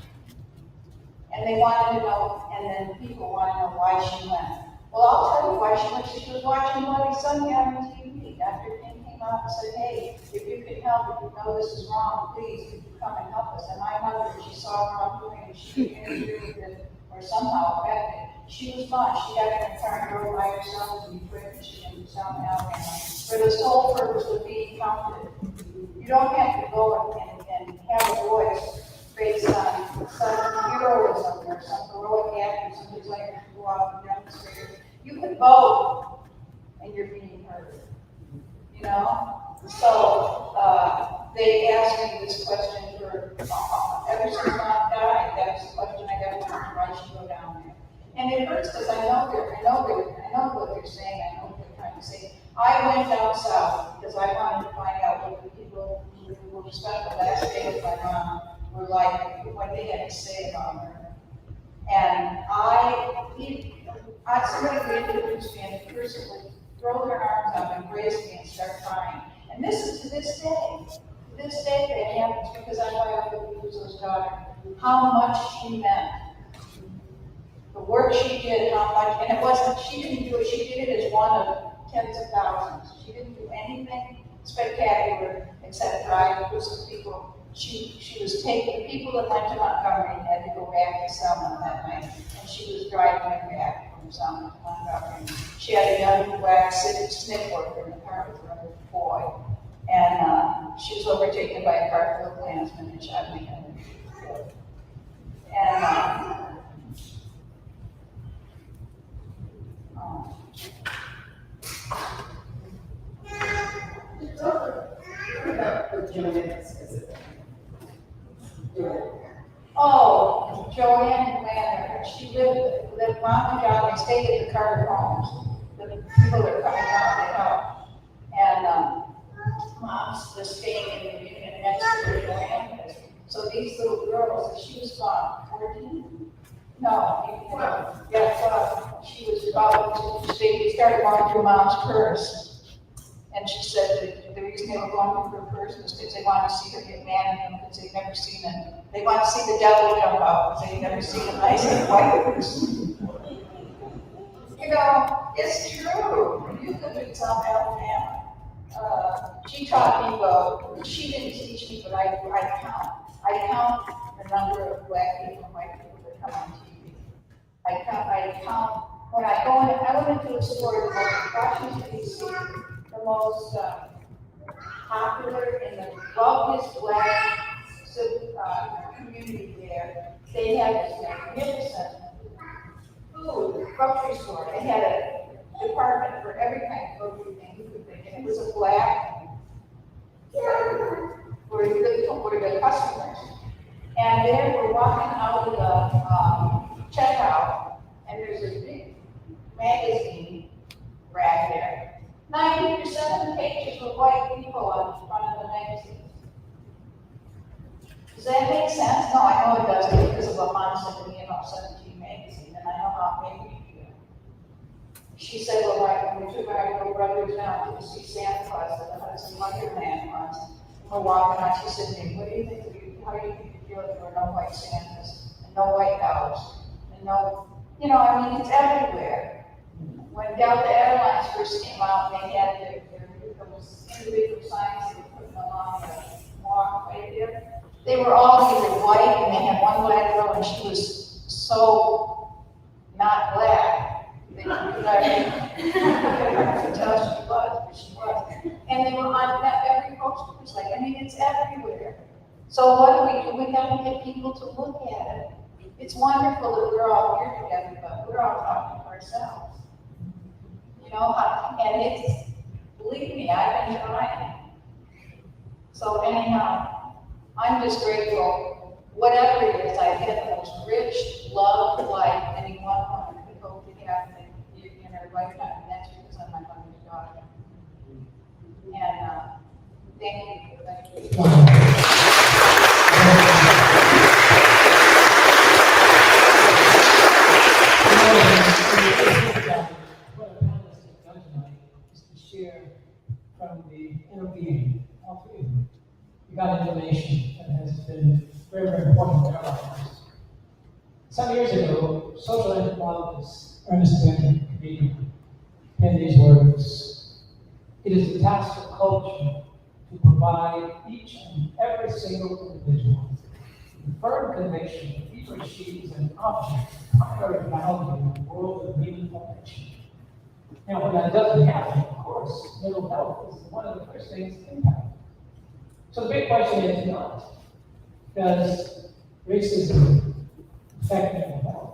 And they wanted to know, and then people want to know why she went. Well, I'll tell you why she went. She was watching Bloody Sunday on TV. Dr. King came out and said, hey, if you can help, if you know this is wrong, please, could you come and help us? And my mother, she saw wrongdoing, and she interviewed it, or somehow affected. She was fine. She got in a car and drove by herself to be quick, and she didn't sound out. For the sole purpose of being counted. You don't have to go and have a voice based on some heroism or some heroic act or some desire to go out and demonstrate. You can vote and you're being heard. You know? So they asked me this question for ever since Mom died. That was the question I got from why she go down there. And it hurts because I know what they're saying, I know what they're trying to say. I went down south because I wanted to find out what the people who were spent the last day with my mom were like, what they had to say about her. And somebody introduced me, and the person would throw their arms up, embrace me, and start crying. And this is to this day. To this day that happens because I'm Liuzzo's daughter. How much she meant. The work she did, how much, and it wasn't, she didn't do it, she did it as one of tens of thousands. She didn't do anything spectacular except drive with some people. She was taking, the people that went to Montgomery had to go back to Selma that night, and she was driving them back from Selma to Montgomery. She had a young black SNP worker in the car with her other boy, and she was overtaken by a car full of Klansmen and shot me in the head. And oh, Joanne Lander, she lived mom and dad, they stayed at the Carter homes. The people that are coming out, they help. And mom's was staying in the union next to where Joanne is. So these little girls, she was about 14. No, yeah, she was about, they started going through mom's purse. And she said that the reason they were going through her purse was because they wanted to see her get mad at them because they'd never seen it. They wanted to see the devil jump out because they'd never seen a nice white person. You know, it's true. You live in South Alabama. She taught me, well, she didn't teach me, but I count. I count the number of black people and white people that come on TV. I count, when I go in, I went into a store in Washington, D.C., the most popular and the wealthiest black community there. They had this magnificent food grocery store. They had a department for every kind of grocery thing you could think. And it was a black were the customers. And they were walking out of the checkout, and there's a big magazine rack there. 90% of the pages were white people on the front of the magazine. Does that make sense? No, I know it doesn't because of what Mom said to me about 17 magazine, and I know how it made me feel. She said, well, like, when we took our little brothers down to see Santa Claus at the Hudson Wonderland once, we're walking out, she said to me, what do you think, how do you think neighborhood, there were no white Santas, and no white cows, and no, I mean, it's everywhere. When Delta Airlines first came out, they had those individual signs they were putting along the walkway there. They were all either white, and they had one black girl, and she was so not black that you could actually tell she was, but she was. And they were on every poster. It was like, I mean, it's everywhere. So what do? We got to get people to look at it. It's wonderful that we're all here together, but we're all talking to ourselves. And it's, believe me, I've been trying. So anyhow, I'm just grateful. Whatever it is, I get the most rich love of life anyone could hope to have in her lifetime, and that's because I'm my mother's daughter. And thank you. What a panelist has done tonight is to share from the inner being, all three of you. You got information that has been very, very important in our lives. Some years ago, social anthropologist Ernest Benjamin penned these words: "It is the task of culture to provide each and every single individual the firm conviction that he or she is an object of primary value in a world of meaningful action." Now, when that doesn't happen, of course, mental health is one of the first things impacted. So the big question is not, does racism affect mental health?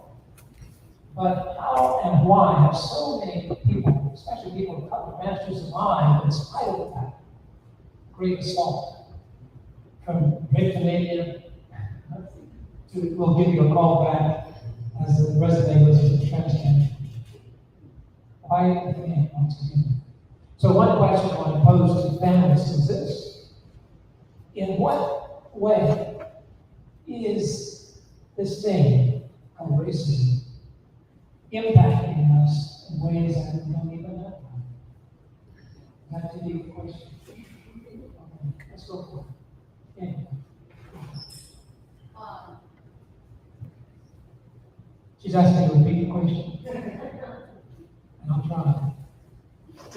But how and why have so many people, especially people of color, managed to survive in spite of the fact? Great assault. From rape to mania, we'll give you a call back as the resume was to the transgender. Why the thing once again? So one question I want to pose to panelists is this: in what way is this thing called racism impacting us in ways that we don't even know? That's a deep question. Okay, let's go for it. Yeah. She's asking me to repeat the question. And I'll try.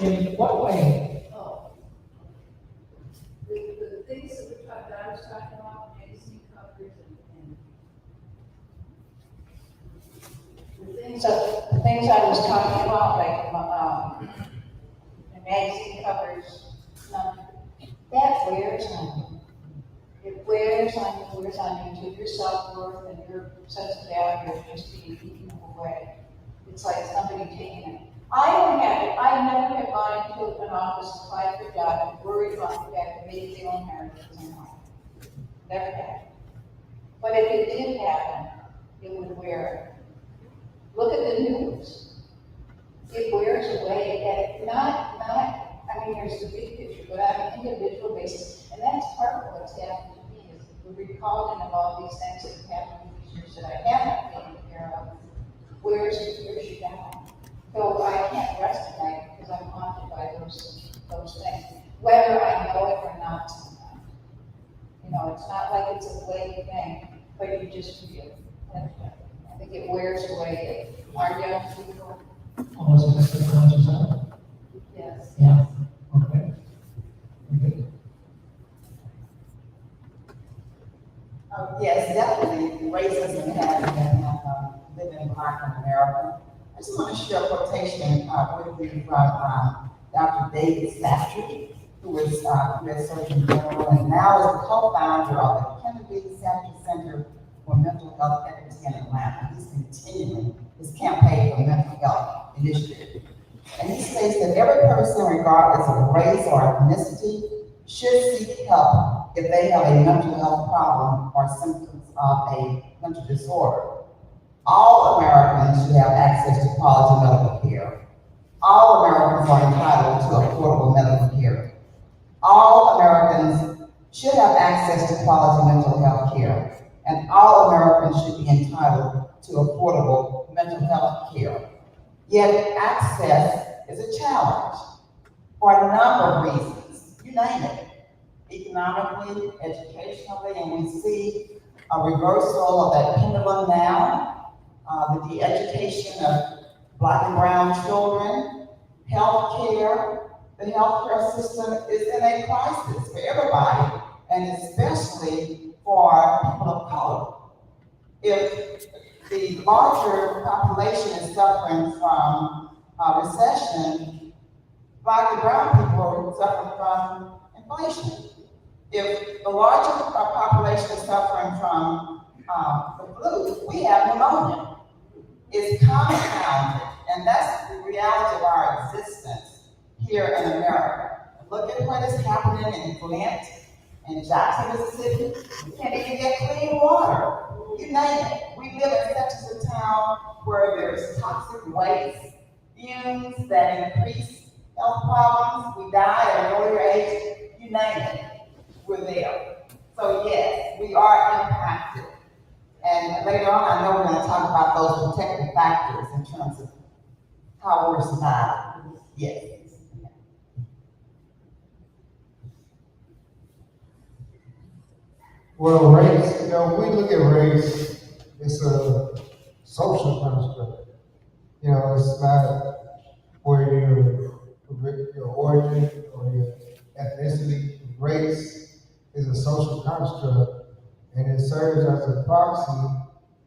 In what way? The things that I was talking about, magazine covers and the things I was talking about, like the magazine covers, that wears on you. It wears on you to your self-worth and your sense of value of just being eaten away. It's like somebody taking it. I never have gone into an office, applied for a job, and worried about the fact that maybe they don't have it in life. Never had. But if it did happen, it would wear. Look at the news. It wears away at I mean, there's the big picture, but on an individual basis, and that's part of what's happened to me, is we're recalling of all these things that have happened in these years that I haven't taken care of. Where's you down? So I can't rest at night because I'm haunted by those things, whether I know it or not sometimes. It's not like it's a blatant thing, but you just feel it. I think it wears away our young people. Almost as if conscious of. Yes. Yeah. Okay. Okay. Yes, definitely, racism has been living Black in America. I just want to share a quotation with you from Dr. David Safdie, who is U.S. Surgeon General and now is the co-founder of the Kennedy Center for Mental Health Equity in Atlanta. He's continuing his campaign for mental health initiative. And he states that every person, regardless of race or ethnicity, should seek help if they have a mental health problem or symptoms of a mental disorder. All Americans should have access to quality medical care. All Americans are entitled to affordable medical care. All Americans should have access to quality mental health care. And all Americans should be entitled to affordable mental health care. Yet access is a challenge for a number of reasons. You name it. Economically, educationally, and we see a reversal of that pendulum now, the de-education of Black and brown children, healthcare. The healthcare system is in a crisis for everybody, and especially for people of color. If the larger population is suffering from recession, Black and brown people are suffering from inflation. If the larger population is suffering from the flu, we have pneumonia. It's compounded, and that's the reality of our existence here in America. Look at what is happening in Flint, in Jackson, Mississippi. We can't even get clean water. You name it. We live in such a town where there's toxic waste, fumes that increase health problems. We die at an earlier age. You name it. We're there. So yes, we are impacted. And later on, I know we're going to talk about those protective factors in terms of how we're surviving. Yes. Well, race, when we look at race, it's a social construct. It's not where your origin or your ethnicity. Race is a social construct, and it serves as a proxy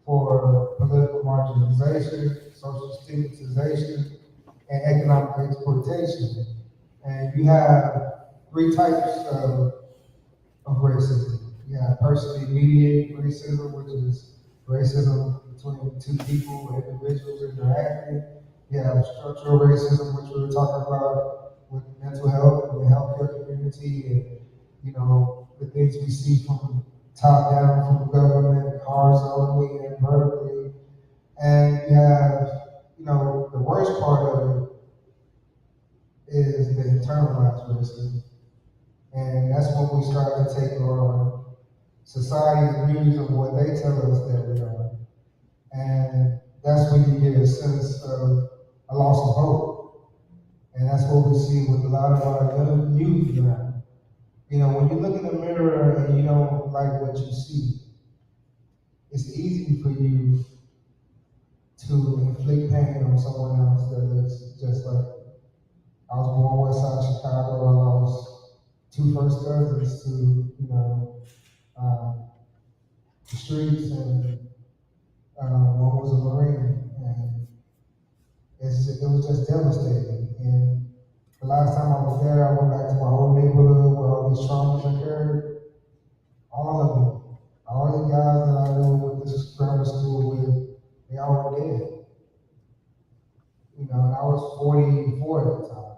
for political marginalization, social stigmatization, and economic exploitation. And you have three types of racism. You have personally mediated racism, which is racism between two people or individuals interacting. You have structural racism, which we were talking about with mental health and the healthcare community, and the things we see from top down from the government, horizontally and vertically. And you have, the worst part of it is the internalized racism. And that's when we start to take on society's views of what they tell us that we are. And that's when you get a sense of a loss of hope. And that's what we see with a lot of our young youth now. When you look in the mirror and you don't like what you see, it's easy for you to inflict pain on someone else that looks just like you. I was born west side Chicago, and I was two first cousins to, the streets, and one was a Marine, and it was just devastating. And the last time I was there, I went back to my old neighborhood where all these traumas occurred. All of them, all the guys that I knew with this grammar school with, they all were dead. And I was 44 at the time.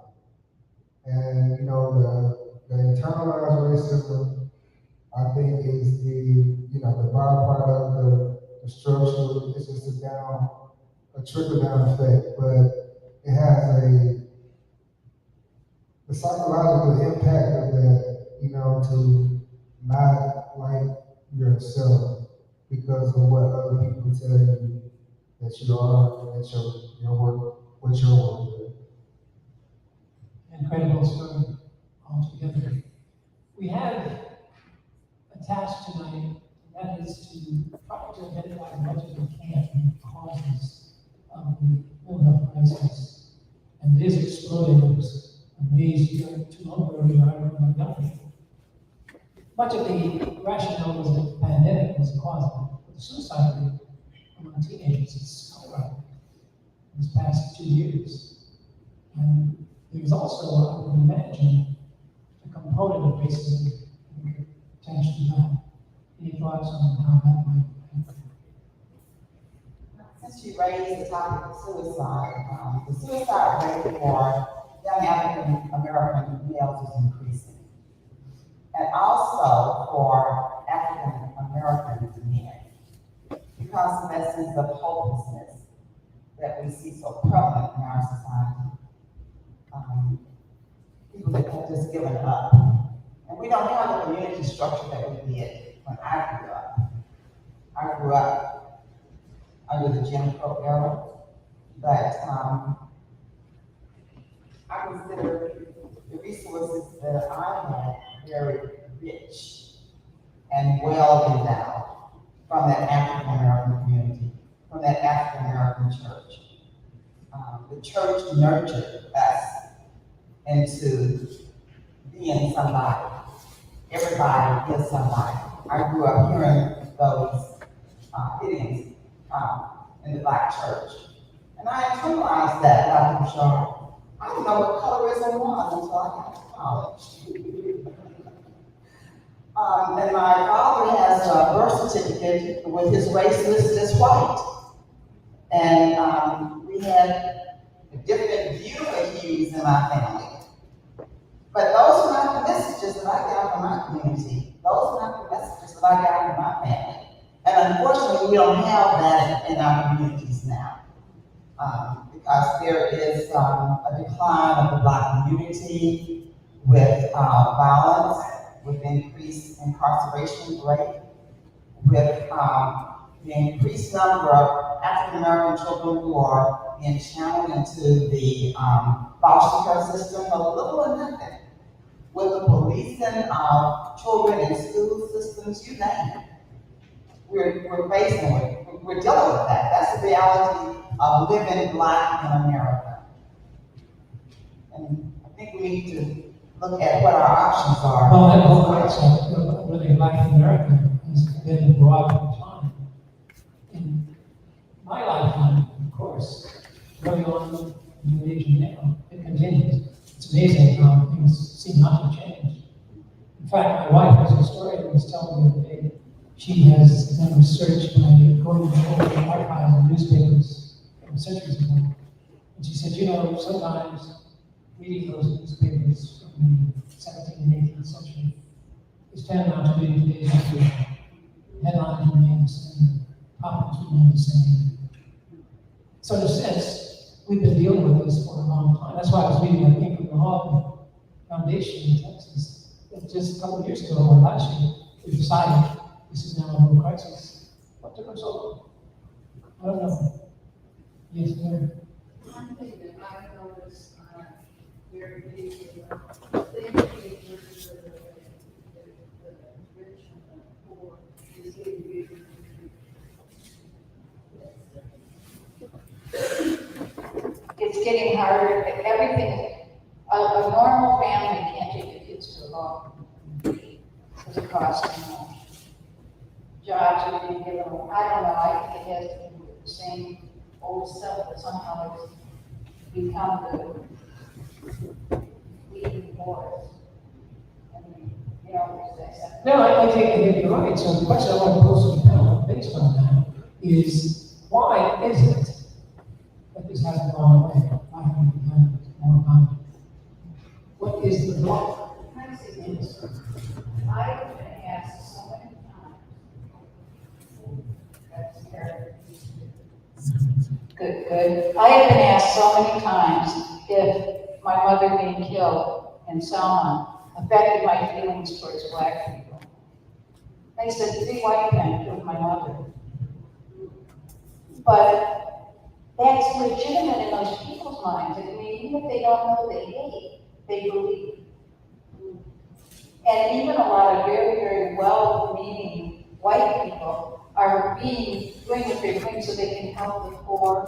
And the internalized racism, I think, is the byproduct of the structure. It's just a trickle down effect, but it has the psychological impact of that, to not like yourself because of what other people tell you that you are, and that your work, what your work is. Incredible story altogether. We have a task tonight, and that is to try to identify as much as we can the causes of the mental health crisis. And it is exploding. I was amazed here too long ago when I remember young people. Much of the rationale was that the pandemic was the cause of it, but the suicide rate among teenagers is skyrocketing in these past 2 years. And there's also, I would imagine, a component of racism attached to that. Any thoughts on how that might impact? Since you raised the topic of suicide, the suicide rate for young African American males is increasing. And also for African American men, because of that sense of hopelessness that we see so prevalent in our society. People that have just given up. And we don't have the community structure that we did when I grew up. I grew up under the Jim Crow era, but I consider the resources that I had very rich and well endowed. from that African American community, from that African American church. The church nurtured us into being somebody. Everybody is somebody. I grew up hearing those idioms in the Black church. And I internalized that, Dr. Broussard. I didn't know what colorism was until I got to college. And my father has a birth certificate with his race listed as white. And we had different view of hues in my family. But those are not the messages that I got from my community. Those are not the messages that I got from my family. And unfortunately, we don't have that in our communities now. Because there is a decline of the Black community with violence, with increased incarceration rate, with the increased number of African American children who are being channeled into the foster care system for little or nothing, with the policing of children in school systems, you name it. We're facing it. We're dealing with that. That's the reality of living Black in America. And I think we need to look at what our options are. Well, that whole concept of living Black in America has been broad over time. In my lifetime, of course, going on in the age of now, it continues. It's amazing how things seem not to change. In fact, my wife, as a historian, was telling me the other day, she has done research by going over the archives of newspapers from centuries ago. And she said, sometimes reading those newspapers from the 17th and 18th century is tantamount to reading today's newspaper. Headlines remain the same, topics remain the same. So in a sense, we've been dealing with this for a long time. That's why I was reading, I think, from the Hall Foundation in Texas. Just a couple of years ago, or last year, we decided this is now a real crisis. What took us so long? I don't know. Yes, ma'am. One thing that I noticed very big thinking versus the rich and the poor is getting bigger. It's getting harder. Everything, a normal family can't take the kids to law because it costs too much. Jobs are being given, I don't know, I think it has to do with the same old stuff, but somehow it's become the leading force. I mean, No, I think you're right. So the question I want to pose to the panel based on that is, why is it that this hasn't gone away? Why haven't we done more about it? What is the block? I've been asked so many times. That's very good. I have been asked so many times if my mother being killed in Selma affected my feelings towards Black people. I said 3 white men killed my mother. But that's legitimate in those people's minds. I mean, even if they don't know they hate, they believe. And even a lot of very, very well-meaning white people are doing what they're doing so they can help the poor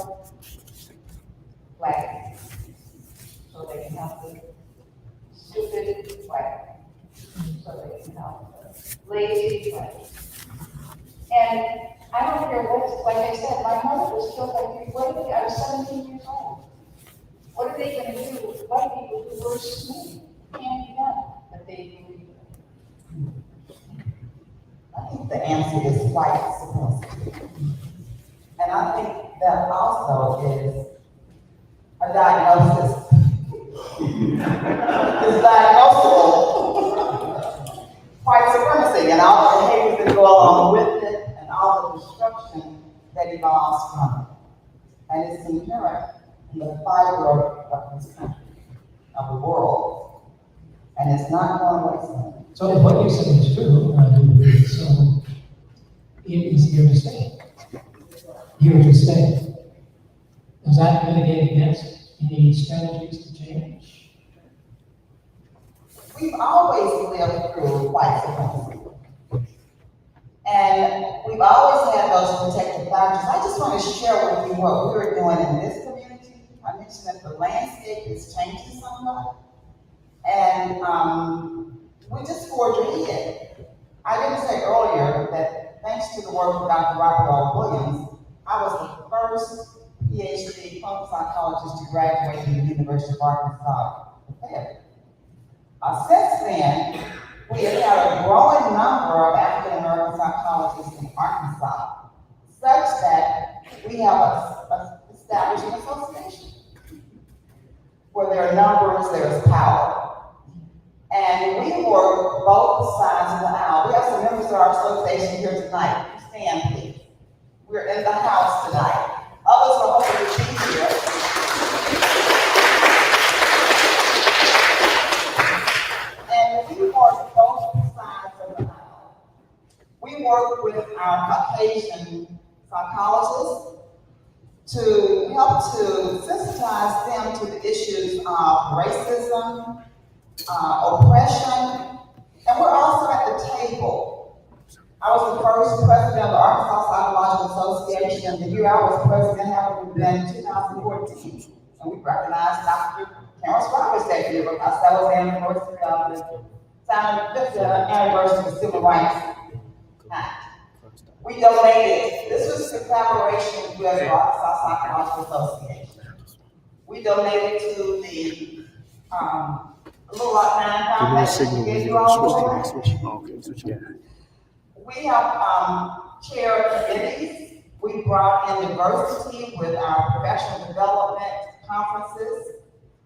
Black people. So they can help the stupid Black people. So they can help the lazy Black people. And I don't care what, like I said, my mother was killed by 3 white people. I was 17 years old. What are they going to do with white people who worse than me? Can't be done, but they believe it. I think the answer is white supremacy. And I think that also is a diagnosis. It's diagnosable. White supremacy and all the behaviors that go along with it and all the destruction that evolves from it. And it's inherent in the fiber of this country, of the world. And it's not going away soon. So if what you said is true, I do believe so, it is here to stay. Here to stay. Does that mitigate against any strategies to change? We've always lived through white supremacy. And we've always had those protective boundaries. I just want to share with you what we're doing in this community. I mentioned that the landscape is changing somewhat. And we just forge ahead. I didn't say earlier that thanks to the work of Dr. Robert O. Williams, I was the first PhD clinical psychologist to graduate from the University of Arkansas. Since then, we have had a growing number of African American psychologists in Arkansas, such that we have established an association. Where there are numbers, there is power. And we work both sides of the aisle. We have some members of our association here tonight. Stand, please. We're in the house tonight. Others are hoping to be here. And we work both sides of the aisle. We work with our Caucasian psychologists to help to sensitize them to the issues of racism, oppression, and we're also at the table. I was the first president of the Arkansas Psychological Association. The year I was president happened to be in 2014. And we recognized Dr. Terrence Roberts that year because that was the anniversary of the anniversary of the Civil Rights Act. We donated, this was in collaboration with the Arkansas Psychological Association. We donated to the Little Rock Foundation. We have chair committees. We brought in diversity with our professional development conferences.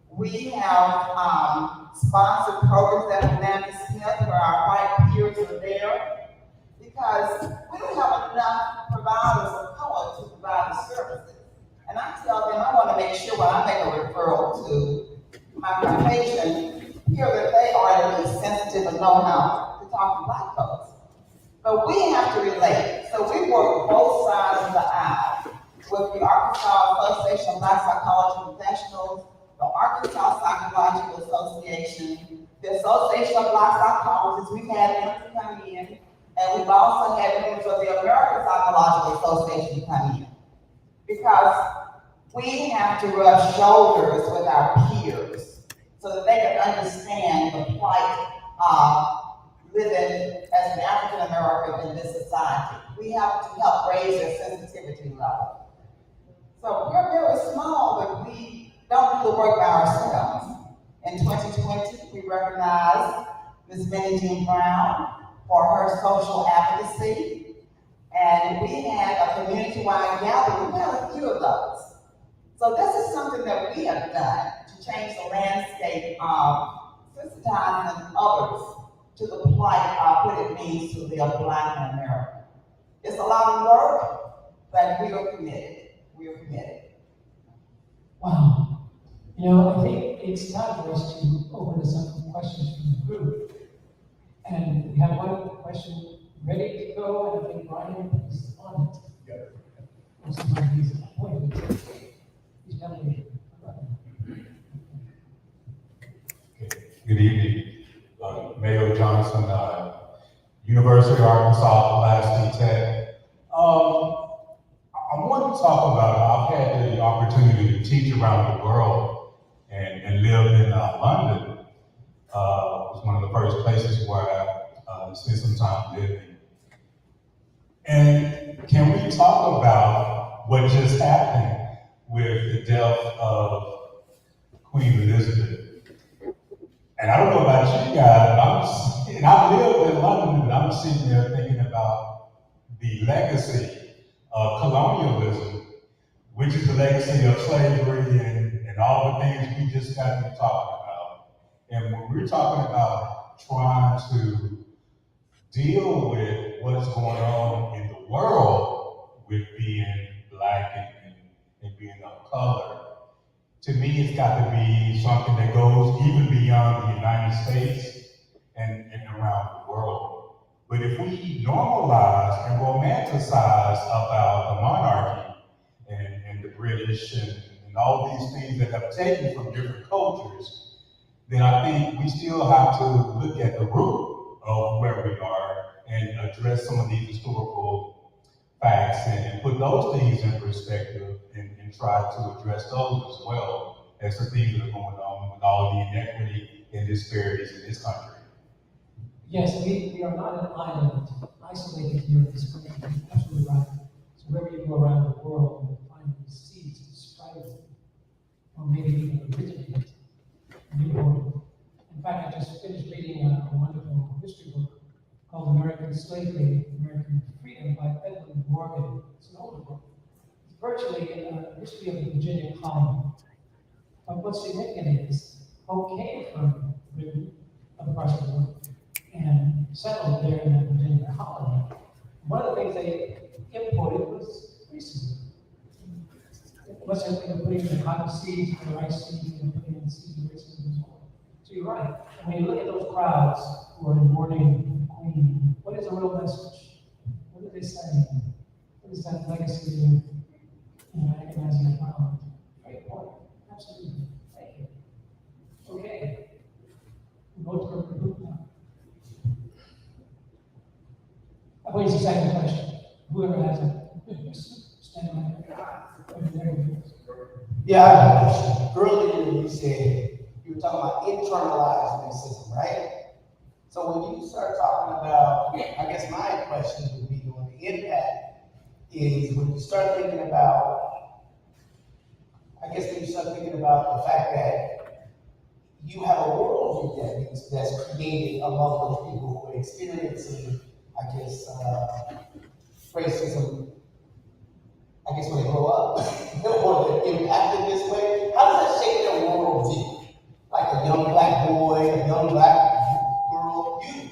We have sponsored programs at Amanda Smith where our white peers are there. Because we don't have enough providers of color to provide the services. And I tell them I want to make sure when I make a referral to my Caucasian here that they are at least sensitive and know how to talk to Black folks. But we have to relate. So we work both sides of the aisle with the Arkansas Association of Black Psychology Professionals, the Arkansas Psychological Association, the Association of Black Psychologists. We've had them to come in. And we've also had members of the American Psychological Association come in. Because we have to rub shoulders with our peers so that they can understand the plight of living as an African American in this society. We have to help raise their sensitivity level. So we're very small, but we don't do the work by ourselves. In 2020, we recognized Ms. Minnie Jean Brown for her social advocacy. And we had a community-wide gathering. We had a few of those. So this is something that we have done to change the landscape of sensitizing others to the plight of what it means to live Black in America. It's a lot of work, but we are committed. We are committed. Wow. You know, I think it's time for us to open this up for questions from the group. And we have one question ready to go, and I think Brian is on it. He's appointed. He's delegated. Good evening. Mayo Johnson, University of Arkansas, Pulaski Tech. I want to talk about, I've had the opportunity to teach around the world and live in London. It was one of the first places where I spent some time living. And can we talk about what just happened with the death of Queen Elizabeth? And I don't know about you guys, but I live in London, and I'm sitting there thinking about the legacy of colonialism, which is the legacy of slavery and all the things we just got to be talking about. And when we're talking about trying to deal with what's going on in the world with being Black and being of color, to me, it's got to be something that goes even beyond the United States and around the world. But if we normalize and romanticize about the monarchy and the British and all these things that have taken from different cultures, then I think we still have to look at the root of where we are and address some of these historical facts and put those things in perspective and try to address those as well as the things that are going on with all the inequity and disparities in this country. Yes, we are not an island isolated here in this country. You're absolutely right. So wherever you go around the world, you'll find these seeds of strife, or maybe even originate. In fact, I just finished reading a wonderful history book called American Slavery, American Freedom by Edwin Morgan. It's an older book. It's virtually a history of the Virginia colony. But what's significant is Hope came from Britain, other parts of the world, and settled there in that Virginia colony. One of the things they imported was racism. It wasn't putting in the cotton seeds, the rice seeds, and putting in seeds of racism as well. So you're right. And when you look at those crowds who are mourning the Queen, what is the real message? What are they saying? What is that legacy of recognizing the power? Very important. Absolutely. Thank you. Okay. Vote for the group now. What is the second question? Whoever has it, stand by. Yeah, I have a question. Earlier you said you were talking about internalized racism, right? So when you start talking about, I guess my question would be on the impact is when you start thinking about, when you start thinking about the fact that you have a worldview that's created among those people who are experiencing, racism, when they grow up, or they're impacted this way. How does that shape their worldview? Like a young black boy, a young black girl, you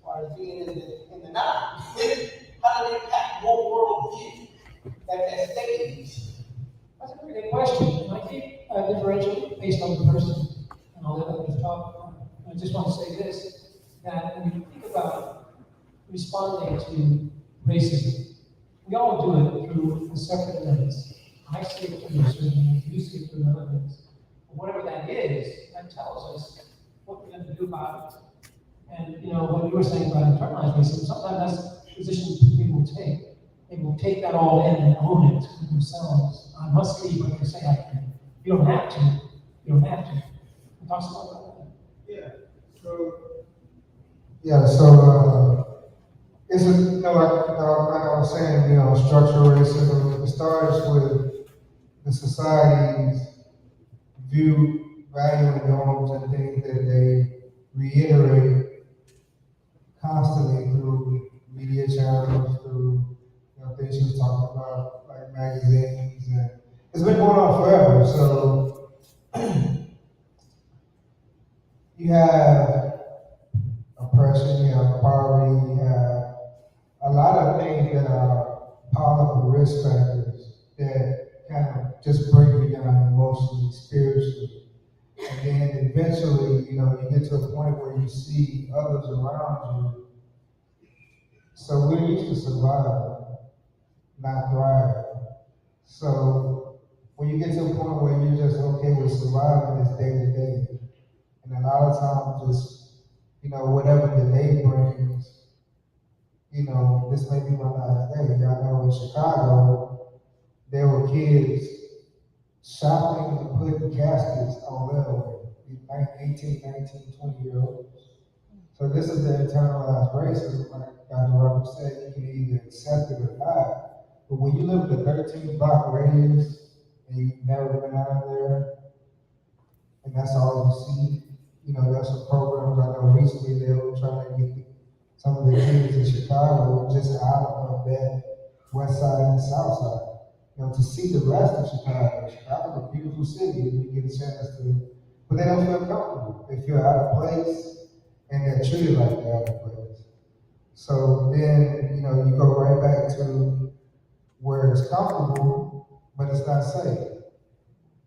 are being in the night. How does it impact your worldview at stage? That's a very good question. And I think differential based on the person and all that others talk about. I just want to say this, that when you think about responding to racism, we all do it through a separate lens. I see it through a certain lens, you see it through another lens. But whatever that is, that tells us what we're going to do about it. And what you were saying about internalized racism, sometimes that's positions people will take. They will take that all in and own it for themselves. I must leave what they say I can. You don't have to. You don't have to. We'll talk some more about that. It's like I was saying, structural racism, it starts with the society's view, value, and norms and things that they reiterate constantly through media channels, through things she was talking about, like magazines, and it's been going on forever. So you have oppression, you have poverty, you have a lot of things that are powerful risk factors that kind of just bring you down emotionally, spiritually. And then eventually, you get to a point where you see others around you. So we're used to survive, not thrive. So when you get to a point where you're just okay with surviving, it's day to day. And a lot of times just, whatever the day brings, this may be my last day. Y'all know in Chicago, there were kids shopping and putting caskets on Lilleboe, 18, 19, 20-year-olds. So this is the internalized racism, like Dr. Robert said, you can either accept it or not. But when you live in a 13-block radius and you've never been out of there, and that's all you see, there's some programs I know recently they were trying to get some of the kids in Chicago just out of that west side and south side, to see the rest of Chicago. Chicago's a beautiful city if you get a chance to, but they don't feel comfortable. They feel out of place, and they're treated like they're out of place. So then, you go right back to where it's comfortable, but it's not safe.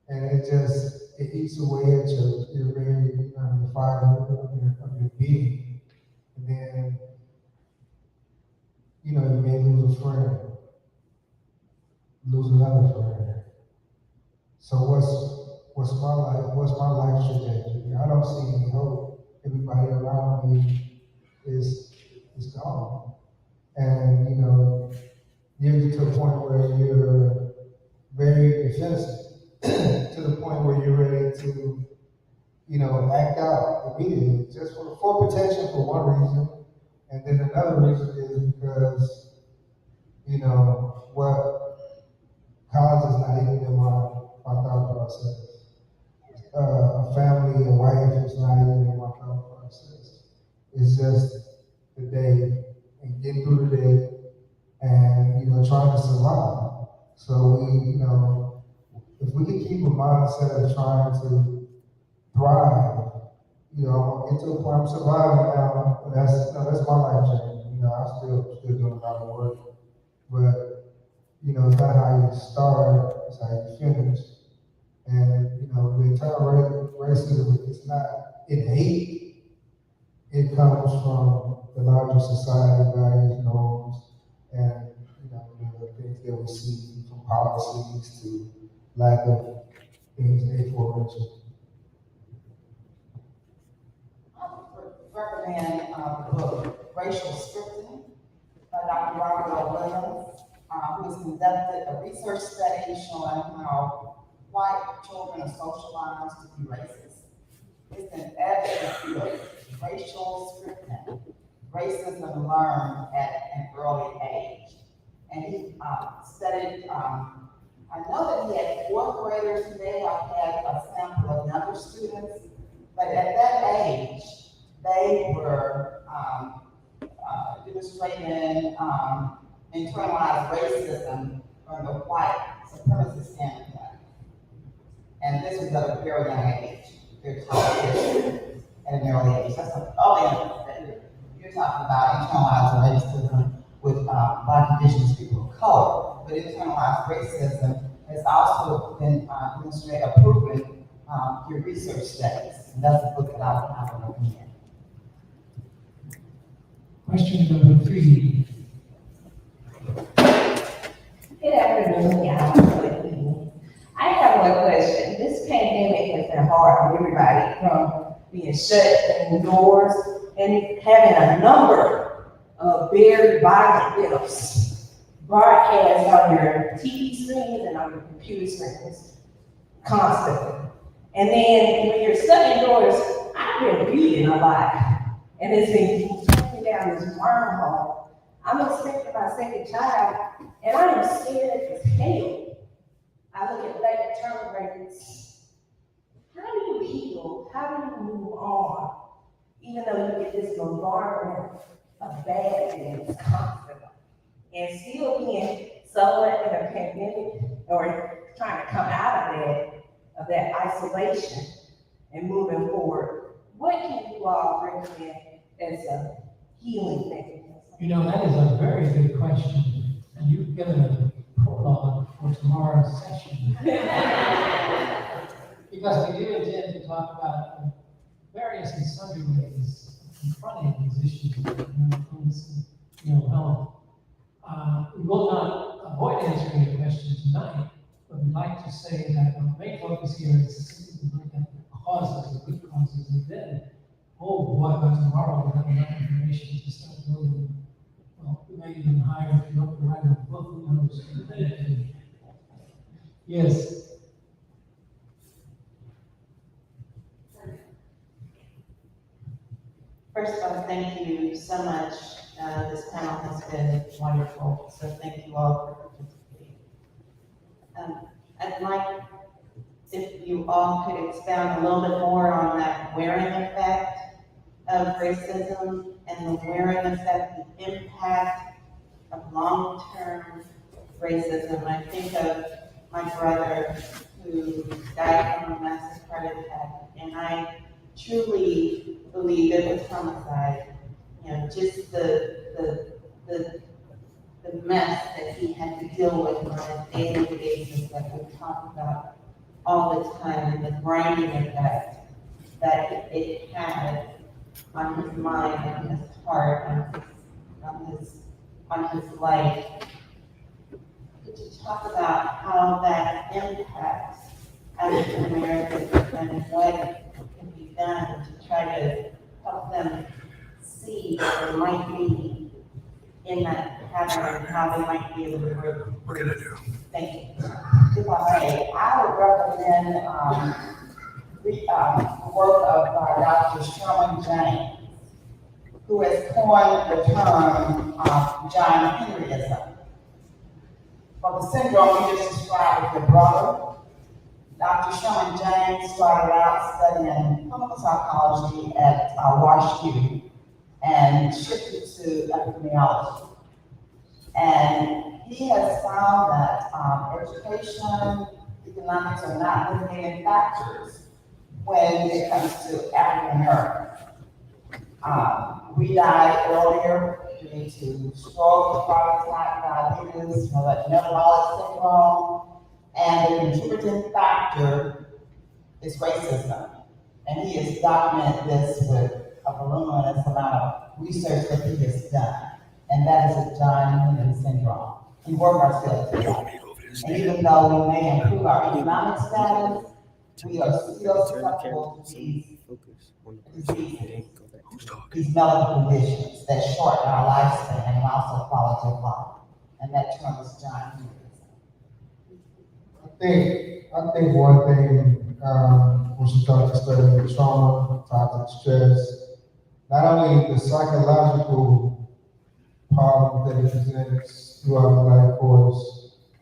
And it eats away at your very, your fiber of your being. And then, you may lose a friend, lose another friend. So what's my life trajectory? I don't see any hope. Everybody around me is it's gone. And, you know, you get to a point where you're very defensive to the point where you're ready to, you know, act out immediately just for protection for one reason. And then another reason is because, you know, what college is not even in my thought process. A family, a wife is not even in my thought process. It's just the day and getting through the day and, you know, trying to survive. So we, you know, if we can keep a mindset of trying to thrive, you know, get to a point I'm surviving now, and that's my life journey. You know, I'm still doing a lot of work, but you know, it's not how you start, it's how you finish. And you know, the entire racism is not innate. It comes from the larger society values, norms, and you know, the things that we see from policies to lack of things aforementioned. Recommend the book Racial Scripting by Dr. Robert L. Williams, who has conducted a research study showing how white children are socialized to be racist. It's an evidence of racial scripting, racism learned at an early age. And he studied, I know that he had fourth graders today. I had a sample of younger students, but at that age, they were demonstrating internalized racism from the white supremacist standpoint. And this was at a very young age. They're taught this at an early age. That's all the evidence that you're talking about, internalized racism with Black Indigenous people of color. But internalized racism has also been demonstrated, proven through research studies. And that's the book that I would recommend. Question number 3. Good afternoon, y'all. I have one question. This pandemic has been hard on everybody, from being shut indoors and having a number of very violent deaths broadcast on your TV screens and on your computer screens constantly. And then when you're stuck indoors, I've been reading a lot, and it's been taking me down this wormhole. I'm expecting my second child, and I am scared as hell. I look at late maternal rates. How do you heal? How do you move on? Even though you get this bombardment of bad things constantly, and still being somewhat in a pandemic or trying to come out of that isolation and moving forward. What can you all recommend as a healing mechanism? You know, that is a very good question, and you've given a prologue for tomorrow's session. Because we do intend to talk about various and sundry ways of confronting these issues of mental illness and mental health. We will not avoid answering your question tonight, but we'd like to say that our main focus here is to simply look at the causes, the root causes, and then, oh boy, by tomorrow we'll have enough information to start building. Well, we may even hire if you don't write a book, who knows? Yes. First of all, thank you so much. This panel has been wonderful, so thank you all for participating. I'd like if you all could expound a little bit more on that wearing effect of racism and the wearing effect, the impact of long-term racism. I think of my brother who died from a massive heart attack, and I truly believe it was homicide. You know, just the mess that he had to deal with on a daily basis that we talk about all the time, and the grinding effect that it had on his mind, on his heart, on his life. Could you talk about how that impacts African Americans and what can be done to try to help them see there might be in that pattern and how they might be able to work? What can I do? Thank you. If I may, I would recommend the work of Dr. Sherman James, who has coined the term John Henryism. For the syndrome you just described with your brother, Dr. Sherman James started out studying clinical psychology at WashU and shifted to epidemiology. And he has found that education, economics are not limiting factors when it comes to African Americans. We died earlier due to stroke, chronic diabetes, metabolic syndrome, and the contributing factor is racism. And he has documented this with a voluminous amount of research that he has done. And that is the John Henry syndrome. We work ourselves to that. And even though we may improve our economic status, we are still susceptible to these diseases, these medical conditions that shorten our lifespan and also quality of life. And that term is John Henry. I think one thing, when she talks to study trauma, toxic stress, not only the psychological problem that it presents throughout the life course,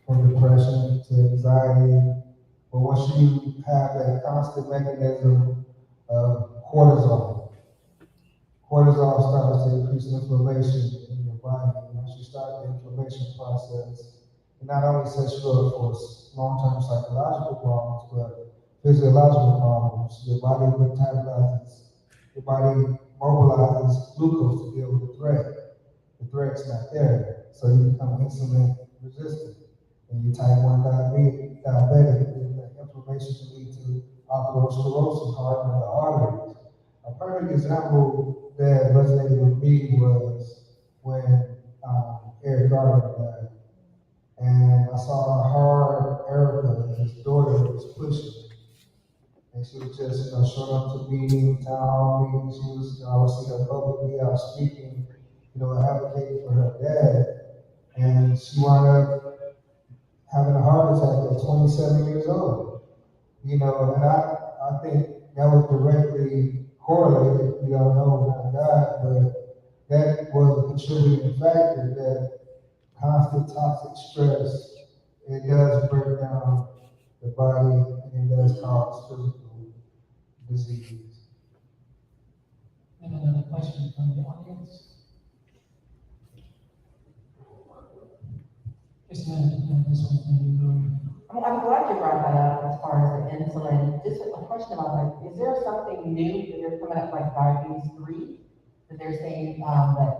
from depression to anxiety, but once you have that constant mechanism of cortisol starts to increase inflammation in your body. Once you start the inflammation process, it not only sets you up for long-term psychological problems, but physiological problems. Your body metabolizes, your body mobilizes glucose to deal with the threat. The threat's not there, so you become insulin resistant. And you type 1 diabetic, and the inflammation can lead to atherosclerosis, hardening of the arteries. A perfect example that resonated with me was when Eric Gardner died. And I saw how hard Erica, his daughter, was pushing. And she was just, showing up to meetings, town hall meetings. She was, I would see her publicly out speaking, advocating for her dad. And she wound up having a heart attack at 27 years old. And I think that was directly correlated. We don't know about God, but that was a contributing factor that constant toxic stress, it does break down the body and it does cause physical disease. And another question from the audience. Yes, ma'am, this one from you. I'm glad you brought that up as far as the insulin. Just a question about that. Is there something new that they're coming up like diabetes 3? That they're saying that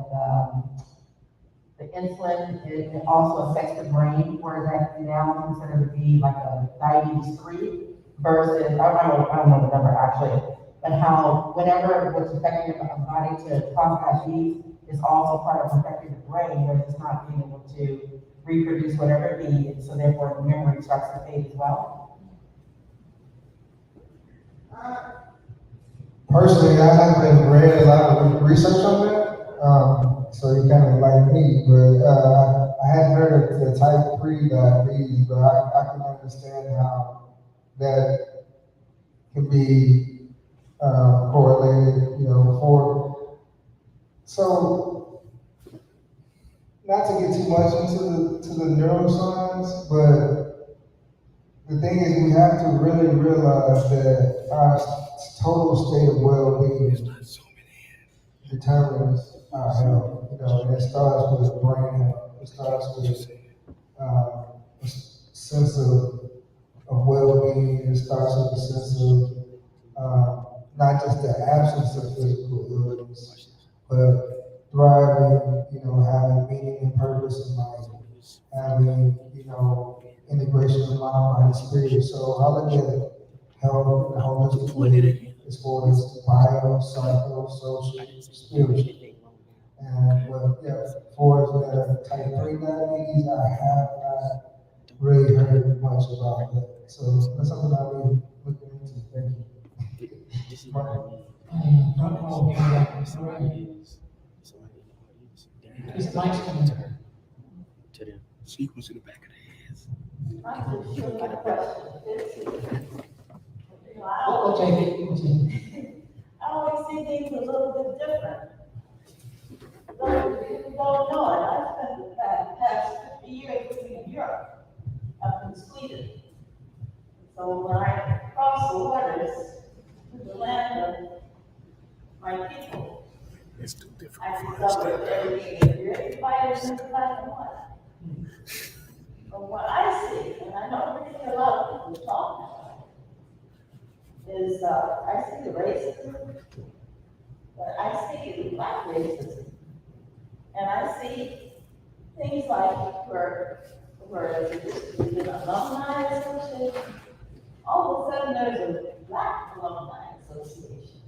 the insulin, it also affects the brain, or is that now considered to be like a diabetes 3 versus, I don't know the number actually, but how whenever what's affecting the body to cause diabetes is also part of affecting the brain, where it's not being able to reproduce whatever it needs, so therefore the memory starts to fade as well? Personally, I haven't read a lot of research on that, so you kind of like me, but I hadn't heard of the type 3 diabetes, but I can understand how that can be correlated, so not to get too much into the neuroscience, but the thing is we have to really realize that our total state of well-being determines our health. And it starts with brain health. It starts with a sense of well-being. It starts with a sense of not just the absence of physical illness, but thriving, having meaning and purpose in life, having, integration of mind, body, spirit. So I look at health and holistic way as far as bio, psycho, social, spiritual. And as far as the type 3 diabetes, I have not really heard much about that. So that's something I'll be looking into. Thank you. This mic's coming. To them. Sequence in the back of their heads. I'm just sure my question. We'll take it. We'll take it. I always see things a little bit different. Those people don't know it. I spent the past 50 years living in Europe, up in Sweden. So when I cross the waters to the land of my people, It's too different. I discovered everything is everybody is in the black and white. But what I see, and I know really a lot of people talking about it, is I see the racism, but I see the black racism. And I see things like where there's an alumni association, all of a sudden there's a black alumni association.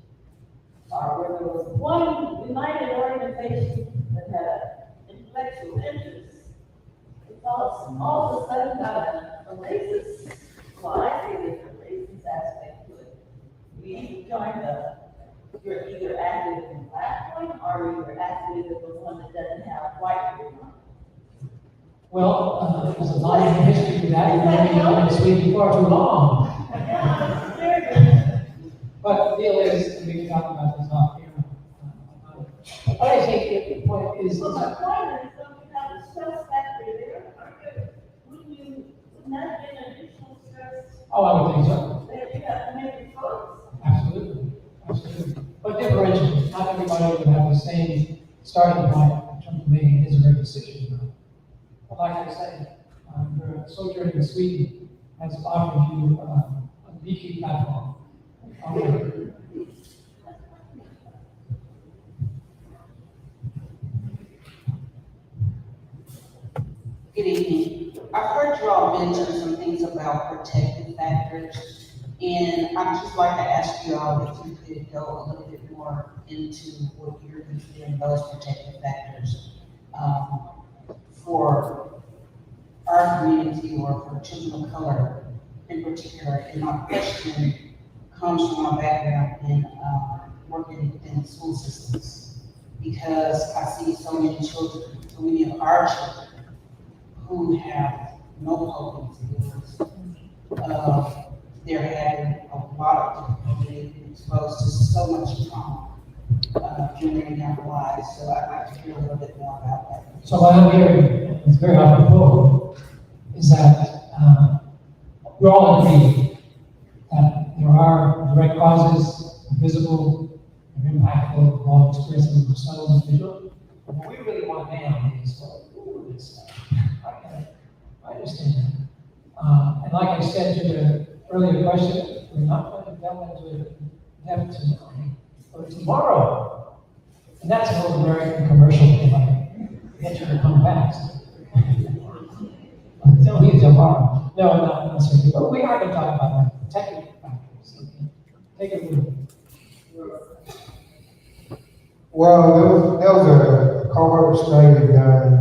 Or where there was one united organization that had intellectual interests. It's all of a sudden got a racist, well, I see there's a racist aspect to it. You're either active in black one or you're active in the one that doesn't have white people. Well, there's a lot of history to that. You've been in this week before too long. Yeah, very good. But the deal is, and we can talk about this off camera. What I think the point is Well, my that point is, don't you have a stress factor there? Wouldn't that be an additional stress oh, I would think so. that you have to make it focus? Absolutely, absolutely. But differentiate. Not everybody would have the same starting point in terms of making his or her decision. But like I said, your sojourn in Sweden has offered you a beefy platform. Okay. Good evening. I heard you all mention some things about protective factors, and I'd just like to ask you all if you could go a little bit more into what you're considering those protective factors for our community or for children of color in particular. And my question comes from my background in working in school systems, because I see so many children, so many of our children who have no coping skills. They're having a lot of difficulty, being exposed to so much trauma during their young lives. So I'd like to hear a little bit more about that. So what I'm hearing, and it's very apropos, is that we all agree that there are direct causes, visible, and impactful, of all experiencing themselves as individuals. But what we really want now is, well, ooh, this stuff. I understand that. And like I said to the earlier question, we're not going to delve into it depth tonight, but tomorrow. And that's an old American commercial thing, like, get you to come fast. Until he's tomorrow. No, not necessarily. But we are going to talk about that. Technical factors. Take it with me. Well, there was a cohort study done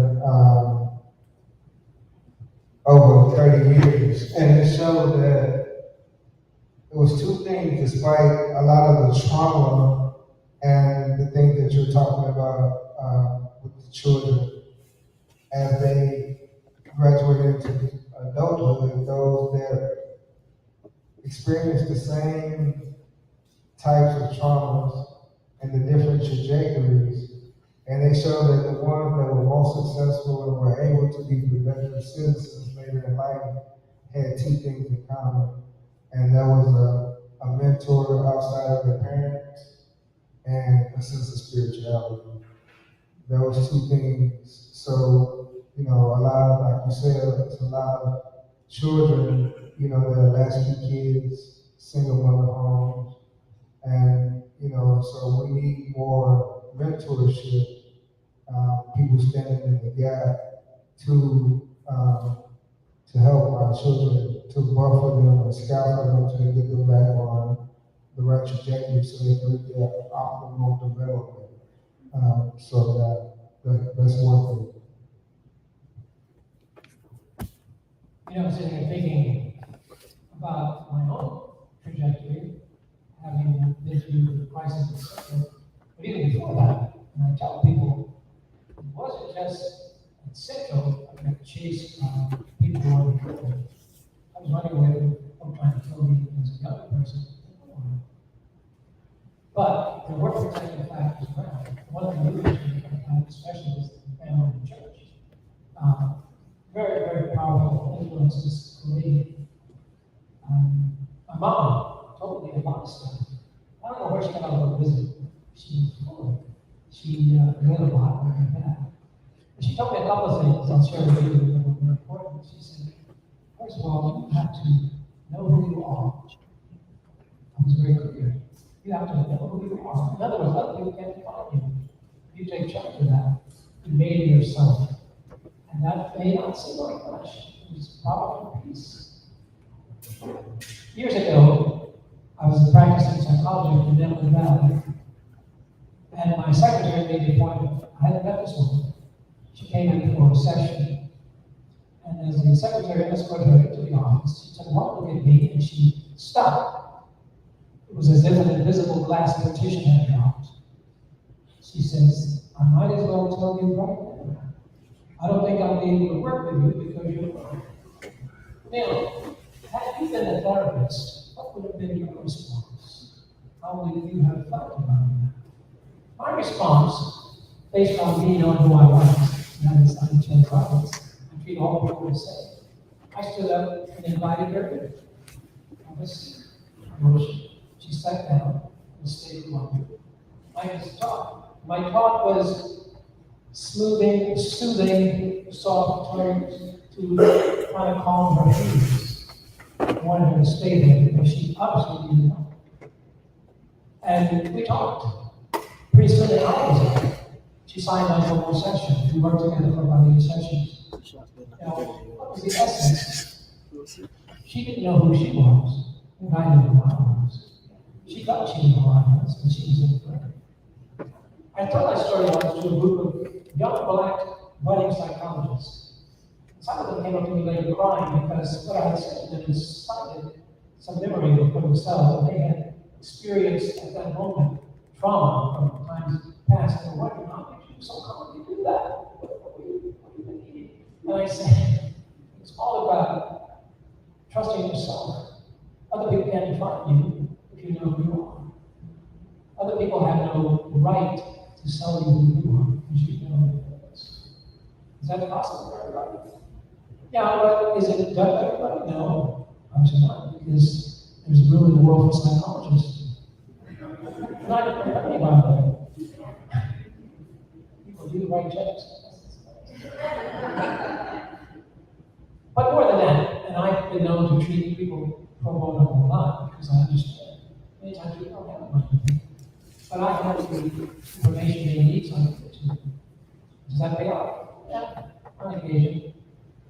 over 30 years, and it showed that it was two things, despite a lot of the trauma and the things that you're talking about with the children, as they graduate into adulthood, those that experience the same types of traumas and the different trajectories. And they show that the ones that were most successful and were able to be productive citizens later in life had two things in common. And that was a mentor outside of their parents and a sense of spirituality. Those two things. So, you know, a lot of, like you said, it's a lot of children, you know, that are latchkey kids, single mother homes. And, you know, so we need more mentorship, people standing in the gap to help our children, to buffer them and scaffold them to get them back on the right trajectory so they can get their optimal development. So that's one thing. You know, I'm sitting here thinking about my own trajectory, having been through the crisis, but even before that, and I tell people, it wasn't protest at Central, I got chased by people who wanted to kill me. I was running away from trying to kill me as a young person. But there were protective factors around. One of the leaders, especially was the family and the church. Very, very powerful influences for me. My mom totally advised me. I don't know where she got out of her visit. She was full of it. She read a lot like that. But she told me a couple of things I'll share with you that were very important. She said, first of all, you have to know who you are. I was very clear. You have to know who you are. In other words, other people can't define you. If you take charge of that, you made it yourself. And that may not seem like much. It's powerful piece. Years ago, I was practicing psychology in Denver Valley. And my secretary made the appointment. I hadn't met this woman. She came in for a session. And as the secretary escorted her into the office, she took one look at me and she stopped. It was as if an invisible glass partition had dropped. She says, I might as well tell you right now. I don't think I'll be able to work with you because you're wrong. Now, had you been a therapist, what would have been your response? How would you have felt about that? My response, based on me knowing who I was, and that is I'm Chen Roberts, I treat all people the same. I stood up and invited her in. I was emotional. She sat down and stayed longer. I just talked. My talk was smoothing, soothing, soft tones to kind of calm her feelings. I wanted her to stay there because she obviously didn't know. And we talked. Pretty soon an hour was up. She signed on for more sessions. We worked together for about 8 sessions. Now, what was the essence? She didn't know who she was, and I knew who I was. She thought she knew who I was, and she was afraid. I told that story once to a group of young black budding psychologists. Some of them came up to me later crying because what I had said to them incited some memory for themselves that they had experienced at that moment trauma from times past. And wondering, how did you so commonly do that? What were you thinking? And I said, it's all about trusting yourself. Other people can't define you if you know who you are. Other people have no right to sell you who you are because you know who it is. Is that possible for everybody? Yeah, but is it done by everybody? No, obviously not, because there's really the world of psychologists. Not everybody about that. People do the right checks. But more than that, and I've been known to treat people pro bono a lot because I understand. Many times we don't have money. But I have the information they need, so I give it to them. Does that pay off? Yeah, on occasion.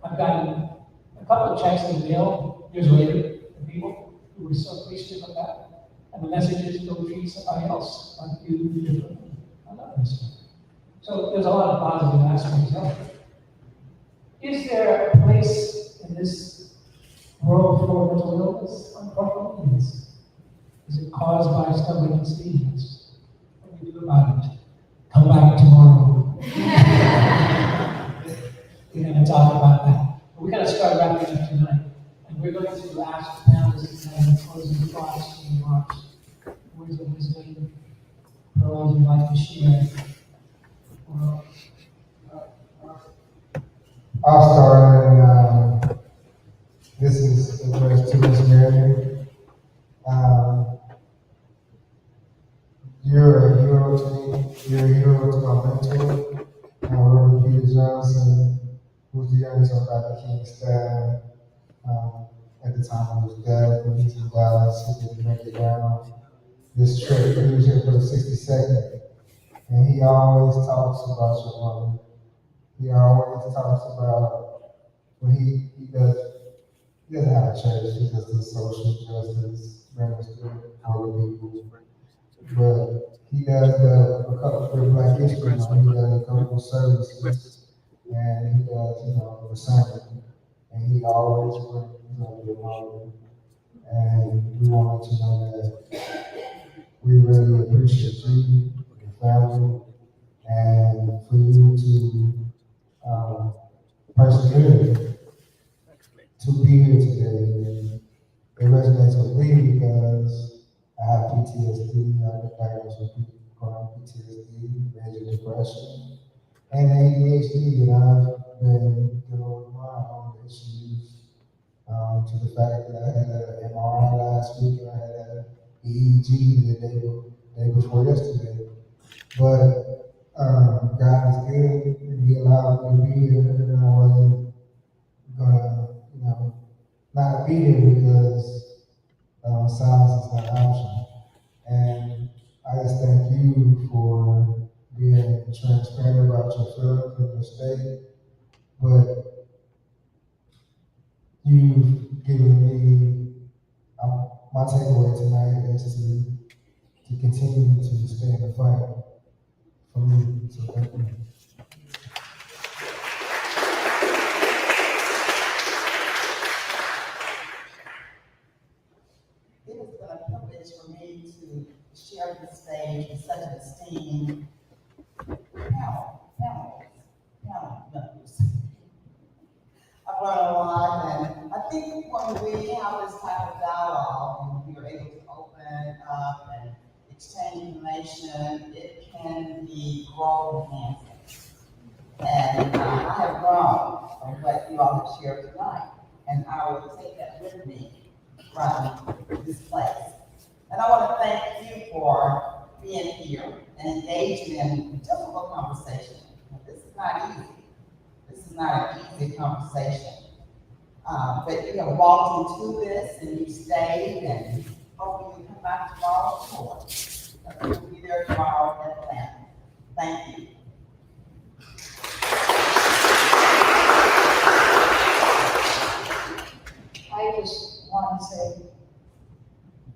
I've gotten a couple of checks in the mail years later from people who were so appreciative of that. And the message is go treat somebody else like you do differently. I love this. So there's a lot of positive aspects of it. Is there a place in this world for mental illness? Unfortunately, yes. Is it caused by stubborn disease? What do we do about it? Come back tomorrow. We're going to talk about that. But we're going to start wrapping up tonight. And we're going to ask the panelists to have closing thoughts and remarks, words of wisdom, pearls you'd like to share. I'll start, and this is addressed to Ms. Marion. You're a hero to me. You're a hero to my mentor, Reverend Peter Johnson, who's the youngest of Dr. King's staff at the time of his death. When he's in Dallas, he didn't make it down this trip. He was here for the 62nd, and he always talks about your mother. He always talks about when he doesn't have a church, he does the social justice ministry for the people. But he does a couple for Black History Month, he does a couple of services, and he does, the sermon. And he always brings your mother. And we want to know that we really appreciate you, your family, and for you to perseverance to be here today. And it resonates with me because I have PTSD. I've been diagnosed with chronic PTSD, major depression, and ADHD, and I've been dealing with my own issues. To the fact that I had an MRI last week and I had an EEG the day before yesterday. But God is good, and He allowed me to be here, and I wasn't gonna, not be here because silence is not an option. And I just thank you for being transparent about your feelings and your state, but you've given me, my takeaway tonight is to continue to stay in the fight for me. So thank you. It has been a privilege for me to share this stage with such an esteemed panel members. I've learned a lot, and I think when we have this type of dialogue and we are able to open up and exchange information, it can be growth enhancing. And I have grown from what you all have shared tonight, and I will take that with me from this place. And I want to thank you for being here and engaging in difficult conversation. This is not easy. This is not an easy conversation. But you have walked into this and you stayed, and hopefully you'll come back tomorrow for more. We'll be there tomorrow at Atlanta. Thank you. I just want to say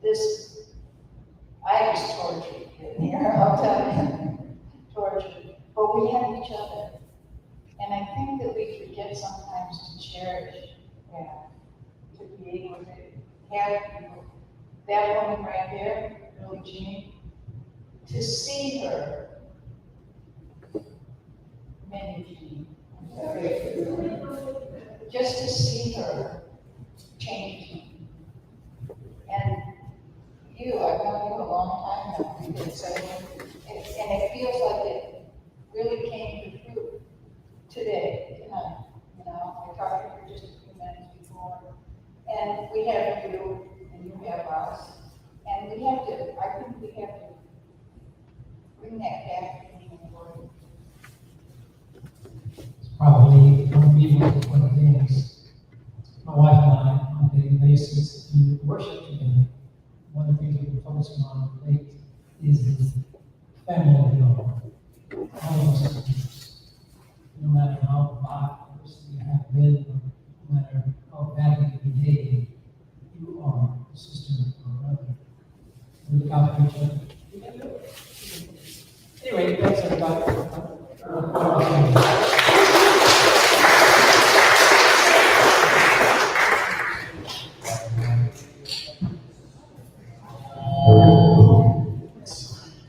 this, I was tortured in here, I'll tell you, tortured, but we have each other. And I think that we forget sometimes to cherish, to be able to have people. That woman right there, Billie Jean, to see her, Minnie Jean, just to see her changed me. And you, I've known you a long time now, and it feels like it really came to fruit tonight. I talked to you just a few minutes before, and we have you, and you have us, and we have to, I think we have to bring that back moving forward. Probably one of the things my wife and I, on a daily basis, we worship together. One of the things we've been focusing on lately is the family of God. All of us are Jesus. No matter how biased you have been, no matter how badly you behave, you are a sister or brother. We look out for each other. We can do it. Anyway, thanks everybody.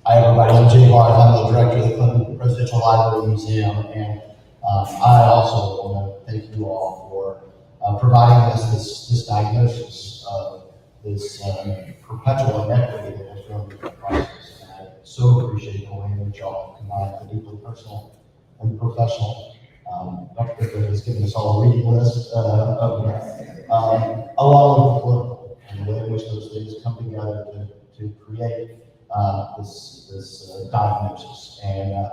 Hi everybody, I'm Jay Barth. I'm the director of the Clinton Presidential Library Museum, and I also want to thank you all for providing us this diagnosis of this perpetual inequity that has grown through the process. And I so appreciate the way in which y'all combine the deeply personal and the professional. Dr. Griffen has given us all a reading list along with the political, and the way in which those things come together to create this diagnosis. And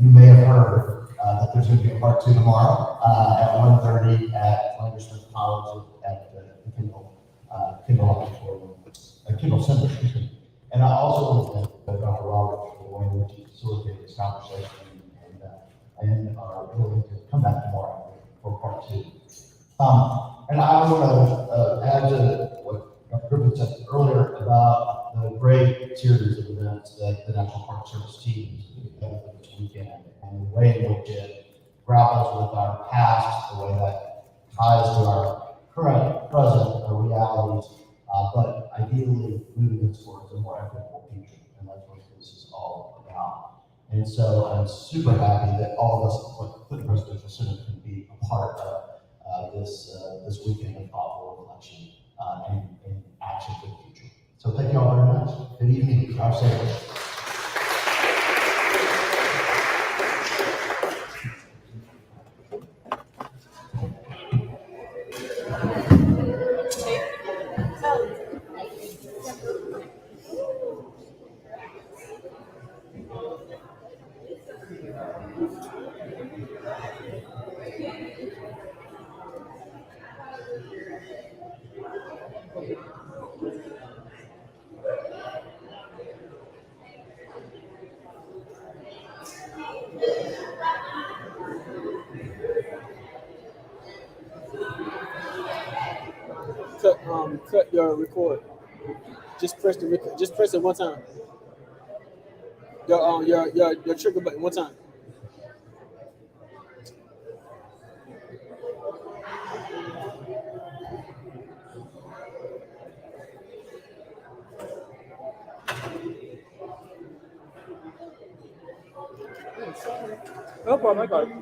you may have heard that there's going to be a part 2 tomorrow at 1:30 at Landersmith College at the Kindle Center. And I also want to thank Dr. Roberts for the way in which he facilitated this conversation and are willing to come back tomorrow for part 2. And I want to add to what Dr. Griffen said earlier about the great series of events that the National Park Service team is putting together for this weekend, and the way in which it grapples with our past, the way that ties to our current, present realities, but ideally moving us towards a more equitable future. And that's what this is all about. And so I'm super happy that all of us at Clinton Presidential Center can be a part of this weekend of thoughtful reflection and action for the future. So thank you all very much. Good evening. Drive safely. Cut your record. Just press the record. Just press it one time. Your trigger button one time. No problem, I got it.